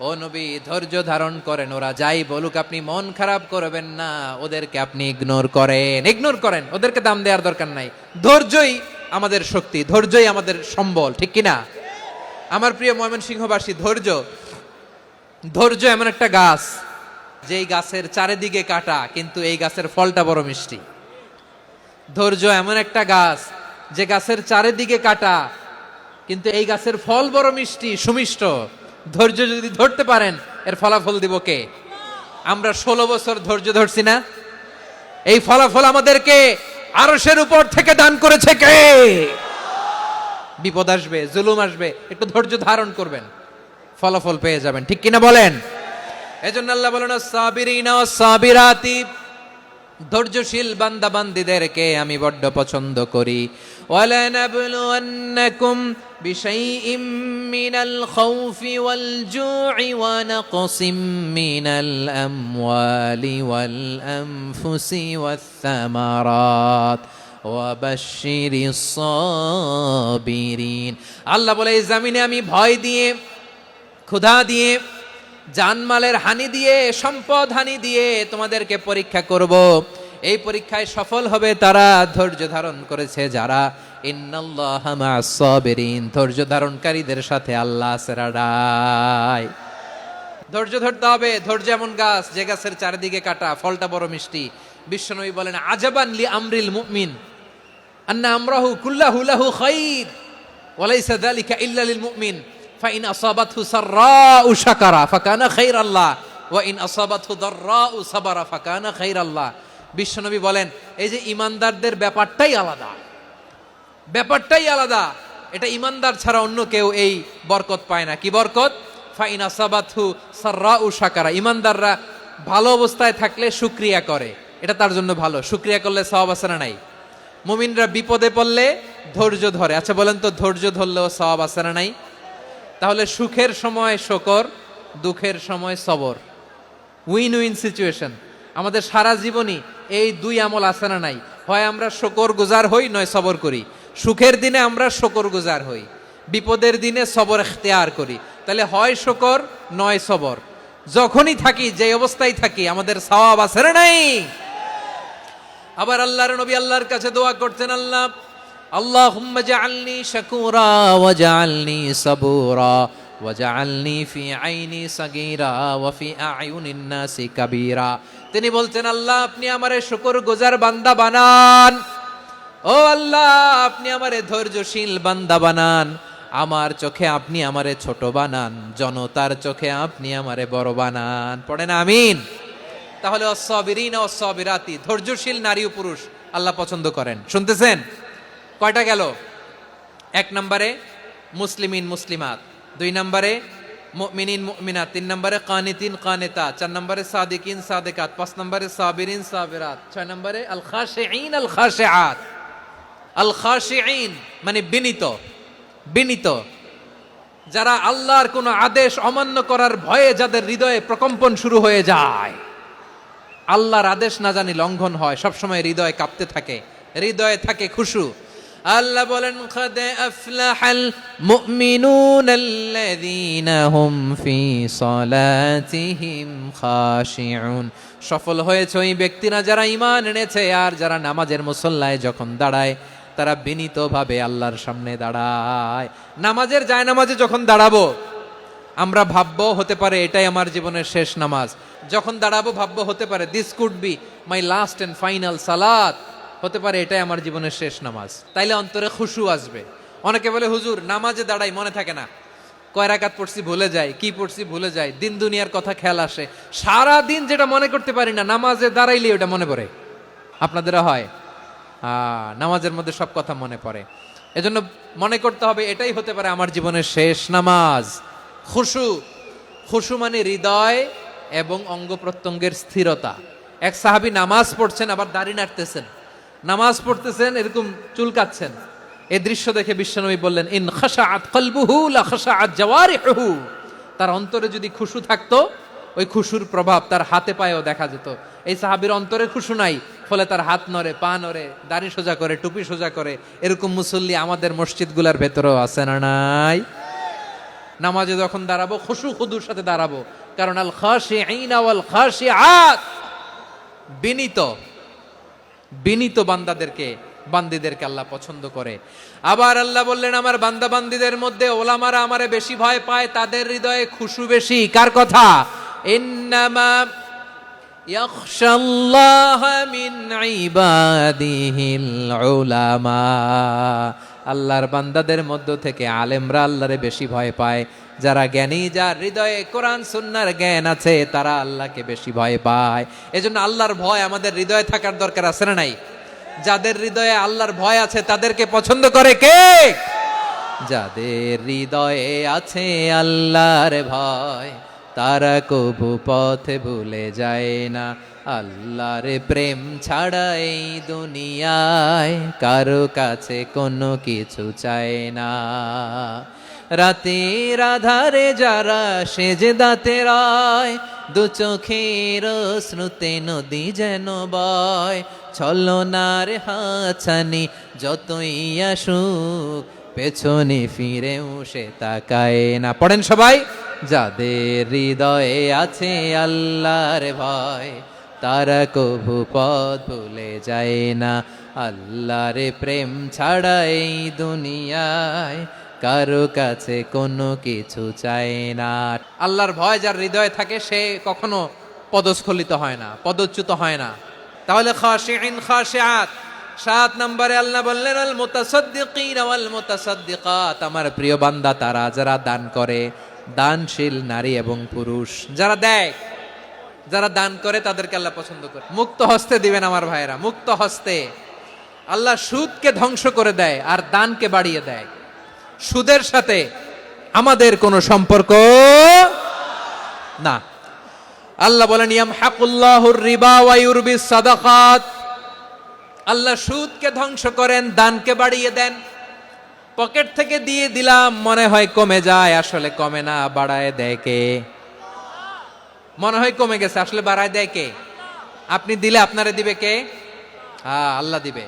ও নবী ধৈর্য ধারণ করেন, ওরা যাই বলুক আপনি মন খারাপ করবেন না, ওদেরকে আপনি ইগনোর করেন, ওদেরকে দাম দেওয়ার দরকার নাই। ধৈর্যই আমাদের শক্তি, ধৈর্যই আমাদের সম্বল, ঠিক কিনা? আমার প্রিয় ময়মনসিংহবাসী, ধৈর্য এমন একটা গাছ, যেই গাছের চারিদিকে কাটা কিন্তু এই গাছের ফলটা বড় মিষ্টি। ধৈর্য এমন একটা গাছ, যে গাছের চারিদিকে কাটা কিন্তু এই গাছের ফল বড় মিষ্টি, সুমিষ্ট। ধৈর্য যদি ধরতে পারেন, এর ফলাফল দিব কে? আমরা 16 বছর ধৈর্য ধরছি না? এই ফলাফল আমাদেরকে আরশের উপর থেকে দান করেছে কে? বিপদ আসবে, জুলুম আসবে, একটু ধৈর্য ধারণ করবেন, ফলাফল পেয়ে যাবেন, ঠিক কিনা বলেন? এজন্য আল্লাহ বলেন সাবিরিনা ওয়াস সাবিরাতি, ধৈর্যশীল বান্দা বান্দীদেরকে আমি বড্ড পছন্দ করি। ওয়ালা নাবলুওয়ান্নাকুম বিশাইইম মিনাল খাউফি ওয়াল জু'i ওয়া নাকসিম মিনাল আমওয়ালি ওয়াল আনফুসি ওয়াস সামারাত ওয়া বাশশিরিস সাবিরিন। আল্লাহ বলে এই জমিনে আমি ভয় দিয়ে, ক্ষুধা দিয়ে, জানমালের হানি দিয়ে, সম্পদ হানি দিয়ে তোমাদেরকে পরীক্ষা করব। এই পরীক্ষায় সফল হবে তারা ধৈর্য ধারণ করেছে যারা। ইন্নাল্লাহা মা'আস সাবিরিন, ধৈর্য ধারণকারীদের সাথে আল্লাহ আছে রাডাই। ধৈর্য ধরতে হবে। ধৈর্য এমন গাছ, যে গাছের চারিদিকে কাটা, ফলটা বড় মিষ্টি। বিশ্বনবী বলেন আজাবান লি আমরিল মুমিন আন্না আমরাহু কুল্লাহু লাহু খাইর ওয়া লাইসা যালিকা ইল্লা লিল মুমিন ফাইন আসাবাতহু সাররাউ শাকারা ফাকানা খাইরাল্লাহ ওয়া ইন আসাবাতহু দাররাউ সাবারা ফাকানা খাইরাল্লাহ। বিশ্বনবী বলেন এই যে ইমানদারদের ব্যাপারটাই আলাদা, ব্যাপারটাই আলাদা। এটা ইমানদার ছাড়া অন্য কেউ এই বরকত পায় না। কি বরকত? ফাইন আসাবাতহু সাররাউ শাকারা, ইমানদাররা ভালো অবস্থায় থাকলে শুকরিয়া করে, এটা তার জন্য ভালো। শুকরিয়া করলে সওয়াব আছে না নাই? মুমিনরা বিপদে পড়লে ধৈর্য ধরে। আচ্ছা বলেন তো, ধৈর্য ধরলেও সওয়াব আছে না নাই? তাহলে সুখের সময় শুকর, দুঃখের সময় সবর, উইন উইন সিচুয়েশন। আমাদের সারা জীবনই এই দুই আমল আছে না নাই? হয় আমরা শুকর গুজার হই, নয় সবর করি। সুখের দিনে আমরা শুকর গুজার হই, বিপদের দিনে সবর ইখতিয়ার করি। তাহলে হয় শুকর নয় সবর। যখনই থাকি, যে অবস্থায় থাকি, আমাদের সওয়াব আছে না নাই? আবার আল্লাহর নবী আল্লাহর কাছে দোয়া করতেন, আল্লাহ আল্লাহুম্মা জাআলনি শাকুরা ওয়া জাআলনি সাবুরা ওয়া জাআলনি ফি আইনি সাগীরা ওয়া ফি আ'য়ুনিন নাসি কাবীরা। তিনি বলতেন আল্লাহ আপনি আমারে শুকরগুজার বান্দা বানান, ও আল্লাহ আপনি আমারে ধৈর্যশীল বান্দা বানান, আমার চোখে আপনি আমারে ছোট বানান, জনতার চোখে আপনি আমারে বড় বানান। পড়েন আমিন। তাহলে অস-সাবিরিনা ওয়াস-সাবিরাতি, ধৈর্যশীল নারী ও পুরুষ আল্লাহ পছন্দ করেন। শুনতেছেন? কয়টা গেল? 1 নম্বরে মুসলিমিন মুসলিমাত, 2 নম্বরে মুমিনিন মুমিনাত, 3 নম্বরে কানিতিন কানিতাত, 4 নম্বরে সাদিকিন সাদিকাত, 5 নম্বরে সাবিরিন সাবিরাত, 6 নম্বরে আল খাশিঈন আল খাশিআত। আল খাশিঈন মানে বিনীত, বিনীত, যারা আল্লাহর কোন আদেশ অমান্য করার ভয়ে যাদের হৃদয়ে প্রকম্পন শুরু হয়ে যায়, আল্লাহর আদেশ না জানি লঙ্ঘন হয়, সবসময় হৃদয় কাঁপতে থাকে, হৃদয়ে থাকে খুশু। আল্লাহ বলেন কাদ আফলাহাল মুমিনুনাল্লাযীনা হুম ফি সালাতিহিম খাশিউন, সফল হয়েছে ওই ব্যক্তিরা যারা ঈমান এনেছে আর যারা নামাজের মুসল্লায় যখন দাঁড়ায় তারা বিনীতভাবে আল্লাহর সামনে দাঁড়ায়। নামাজের জায়নামাজে যখন দাঁড়াবো আমরা ভাববো হতে পারে এটাই আমার জীবনের শেষ নামাজ। যখন দাঁড়াবো ভাববো হতে পারে this could be my last and final সালাত, হতে পারে এটাই আমার জীবনের শেষ নামাজ। তাইলে অন্তরে খুশু আসবে। অনেকে বলে হুজুর নামাজে দাঁড়াই মনে থাকে না, কয় রাকাত পড়ছি ভুলে যাই, কি পড়ছি ভুলে যাই, দিন দুনিয়ার কথা খেয়াল আসে, সারা দিন যেটা মনে করতে পারি না নামাজে দাঁড়াইলে ওটা মনে পড়ে। আপনাদেরও হয়? নামাজের মধ্যে সব কথা মনে পড়ে। এজন্য মনে করতে হবে এটাই হতে পারে আমার জীবনের শেষ নামাজ। খুশু, খুশু মানে হৃদয় এবং অঙ্গ প্রত্যঙ্গের স্থিরতা। এক সাহাবী নামাজ পড়ছেন আবার দাড়ি নাড়তেছেন, নামাজ পড়তেছেন এরকম চুলকাচ্ছেন। এই দৃশ্য দেখে বিশ্বনবী বললেন ইন খাশাআত কলবুহু লা খাশাআত জাওয়ারিহু, তার অন্তরে যদি খুশু থাকতো ওই খুশুর প্রভাব তার হাতে পায়েও দেখা যেত। এই সাহাবীর অন্তরে খুশু নাই, ফলে তার হাত নড়ে, পা নড়ে, দাড়ি সোজা করে, টুপি সোজা করে। এরকম মুসল্লি আমাদের মসজিদগুলোর ভেতরেও আছে না নাই? নামাজে যখন দাঁড়াবো খুশু খুদুর সাথে দাঁড়াবো, কারণ আল খাশিঈনা ওয়াল খাশিআত, বিনীত বিনীত বান্দিদেরকে আল্লাহ পছন্দ করে। আবার আল্লাহ বললেন, আমার বান্দা বান্দিদের মধ্যে ওলামারা আমারে বেশি ভয় পায়, তাদের হৃদয়ে খুশু বেশি। কার কথা? ইন্নামা ইয়াখশাল্লাহ মিন ইবাদিহিল উলামা, আল্লাহর বান্দাদের মধ্য থেকে আলেমরা আল্লাহরে বেশি ভয় পায়। যারা জ্ঞানী, যার হৃদয়ে কোরআন সুন্নাহর জ্ঞান আছে, তারা আল্লাহকে বেশি ভয় পায়। এজন্য আল্লাহর ভয় আমাদের হৃদয়ে থাকার দরকার আছে না নাই? যাদের হৃদয়ে আল্লাহর ভয় আছে তাদেরকে পছন্দ করে কে? যাদের হৃদয়ে আছে আল্লাহর ভয়, তারা কবু পথে ভুলে যায় না। আল্লাহর প্রেম ছাড়া এই দুনিয়ায় কারো কাছে কোনো কিছু চায় না। রাতের আধারে যারা সেজদাতে রয়, দু চোখের শ্রুতে নদী যেন বয়। ছলনার হাছানি যতই আসুক, পেছনে ফিরেও সে তাকায় না। পড়েন সবাই। যাদের হৃদয়ে আছে আল্লাহর ভয়, তারা কভু পথ ভুলে যায় না। আল্লাহর প্রেম ছাড়া এই দুনিয়ায় কারো কাছে কোনো কিছু চায় না। আল্লাহর ভয় যার হৃদয়ে থাকে সে কখনো পদস্খলিত হয় না, পদচ্যুত হয় না। তাহলে খাশিঈন খাশিআত। 7 নম্বরে আল্লাহ বললেন, আল মুতাসাদ্দিকিন ওয়াল মুতাসাদ্দিকাত, আমার প্রিয় বান্দা তারা যারা দান করে, দানশীল নারী এবং পুরুষ যারা দেয়, যারা দান করে তাদেরকে আল্লাহ পছন্দ করে। মুক্ত হস্তে দিবেন আমার ভাইয়েরা, মুক্ত হস্তে। আল্লাহ সুদকে ধ্বংস করে দেয় আর দানকে বাড়িয়ে দেয়। সুদের সাথে আমাদের কোনো সম্পর্ক না। আল্লাহ বলেন, ইয়ামহাকুল্লাহুর রিবা ওয়া ইউরবিস সাদাকাত, আল্লাহ সুদকে ধ্বংস করেন, দানকে বাড়িয়ে দেন। পকেট থেকে দিয়ে দিলাম মনে হয় কমে যায়, আসলে কমে না, বাড়ায় দেয় কে? মনে হয় কমে গেছে, আসলে বাড়ায় দেয় কে? আপনি দিলে আপনারে দিবে কে? আল্লাহ দিবে।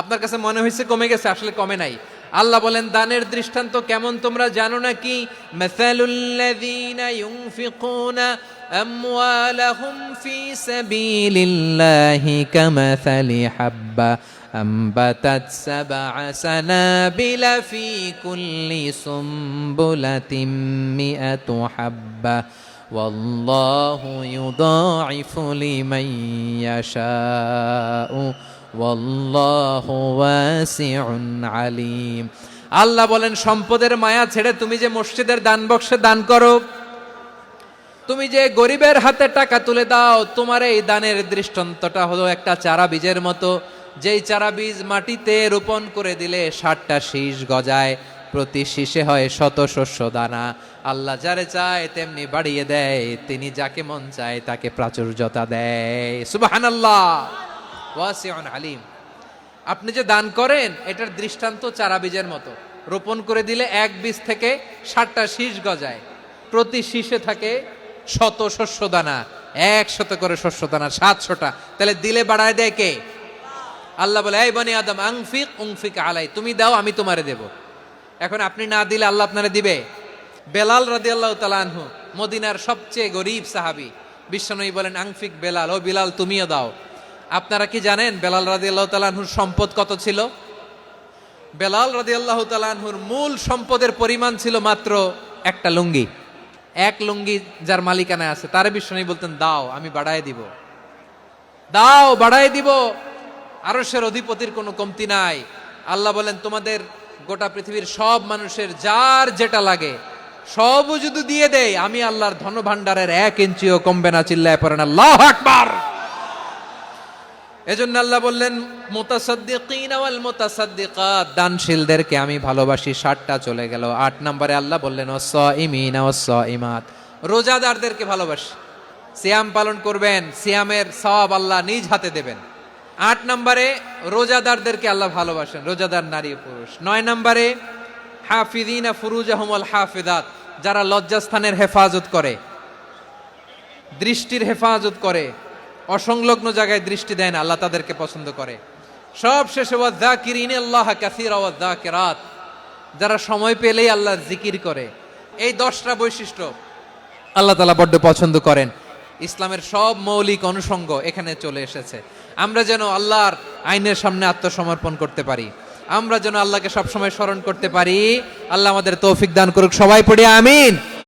আপনার কাছে মনে হয়েছে কমে গেছে, আসলে কমে নাই। আল্লাহ বলেন, দানের দৃষ্টান্ত কেমন তোমরা জানো নাকি? মাসালুল্লাযীনা ইউনফিকুনা আমওয়ালাহুম ফি সাবিলিল্লাহি কামাসালি হাব্বা আম্বাতাত সাবআ সানাবিলা ফি কুল্লি সুমবুলাতিন মিআতু হাব্বা ওয়াল্লাহু ইউদাঈফু লিমান ইয়াশাউ ওয়াল্লাহু ওয়াসিউন আলিম। আল্লাহ বলেন, সম্পদের মায়া ছেড়ে তুমি যে মসজিদের দান বক্সে দান করো, তুমি যে গরিবের হাতে টাকা তুলে দাও, তোমার এই দানের দৃষ্টান্তটা হলো একটা চারা বীজের মতো। যেই চারা বীজ মাটিতে রোপণ করে দিলে 60টা শীষ গজায়, প্রতি শীষে হয় শত শস্য দানা। আল্লাহ যারে চায় তেমনি বাড়িয়ে দেয়, তিনি যাকে মন চায় তাকে প্রাচুর্যতা দেয়। সুবহানাল্লাহ, ওয়াসিউন আলিম। আপনি যে দান করেন এটার দৃষ্টান্ত চারা বীজের মতো। রোপণ করে দিলে এক বীজ থেকে 60টা শীষ গজায়, প্রতি শীষে থাকে শত শস্য দানা, 100 করে শস্য দানা, 700টা। তাহলে দিলে বাড়ায় দেয় কে? আল্লাহ বলে, এই বনি আদম আনফিক উনফিক আলাই, তুমি দাও আমি তোমারে দেব। এখন আপনি না দিলে আল্লাহ আপনারে দিবে? বেলাল রাদিয়াল্লাহু তাআলা আনহু, মদিনার সবচেয়ে গরীব সাহাবী, বিশ্বনবী বলেন, আনফিক বেলাল, ও বিলাল তুমিও দাও। আপনারা কি জানেন বেলাল রাদিয়াল্লাহু তাআলা আনহুর সম্পদ কত ছিল? বেলাল রাদিয়াল্লাহু তাআলা আনহুর মূল সম্পদের পরিমাণ ছিল মাত্র একটা লুঙ্গি। এক লুঙ্গি যার মালিকানায় আছে তারে বিশ্বনবী বলতেন, দাও আমি বাড়ায় দিব, দাও বাড়ায় দিব। আরশের অধিপতির কোনো কমতি নাই। আল্লাহ বলেন, তোমাদের গোটা পৃথিবীর সব মানুষের যার যেটা লাগে সবও যদি দিয়ে দেয়, আমি আল্লাহর ধন ভাণ্ডারের 1 ইঞ্চিও কমবে না। চিল্লায় পড়েন আল্লাহু আকবার। এজন্য আল্লাহ বললেন, মুতাসাদ্দিকিন ওয়াল মুতাসাদ্দিকাত, দানশীলদেরকে আমি ভালোবাসি। 60টা চলে গেল। 8 নম্বরে আল্লাহ বললেন, ওয়াস-সাইমিনা ওয়াস-সাইমাত, রোজাদারদেরকে ভালোবাসি। সিয়াম পালন করবেন, সিয়ামের সওয়াব আল্লাহ নিজ হাতে দেবেন। 8 নম্বরে রোজাদারদেরকে আল্লাহ ভালোবাসেন, রোজাদার নারী ও পুরুষ। 9 নম্বরে হাফিযিনা ফুরুজাহুম ওয়াল হাফিযাত, যারা লজ্জাস্থানের হেফাজত করে, দৃষ্টির হেফাজত করে, অসংলগ্ন জায়গায় দৃষ্টি দেয় না, আল্লাহ তাদেরকে পছন্দ করে। সব শেষে ওয়াযাকিরিনাল্লাহ কাসীরা ওয়াযাকিরাত, যারা সময় পেলেই আল্লাহর জিকির করে, এই 10টা বৈশিষ্ট্য আল্লাহ তাআলা বড্ড পছন্দ করেন। ইসলামের সব মৌলিক অনুষঙ্গ এখানে চলে এসেছে। আমরা যেন আল্লাহর আইনের সামনে আত্মসমর্পণ করতে পারি, আমরা যেন আল্লাহকে সবসময় স্মরণ করতে পারি। আল্লাহ আমাদের তৌফিক দান করুক। সবাই পড়ি আমিন।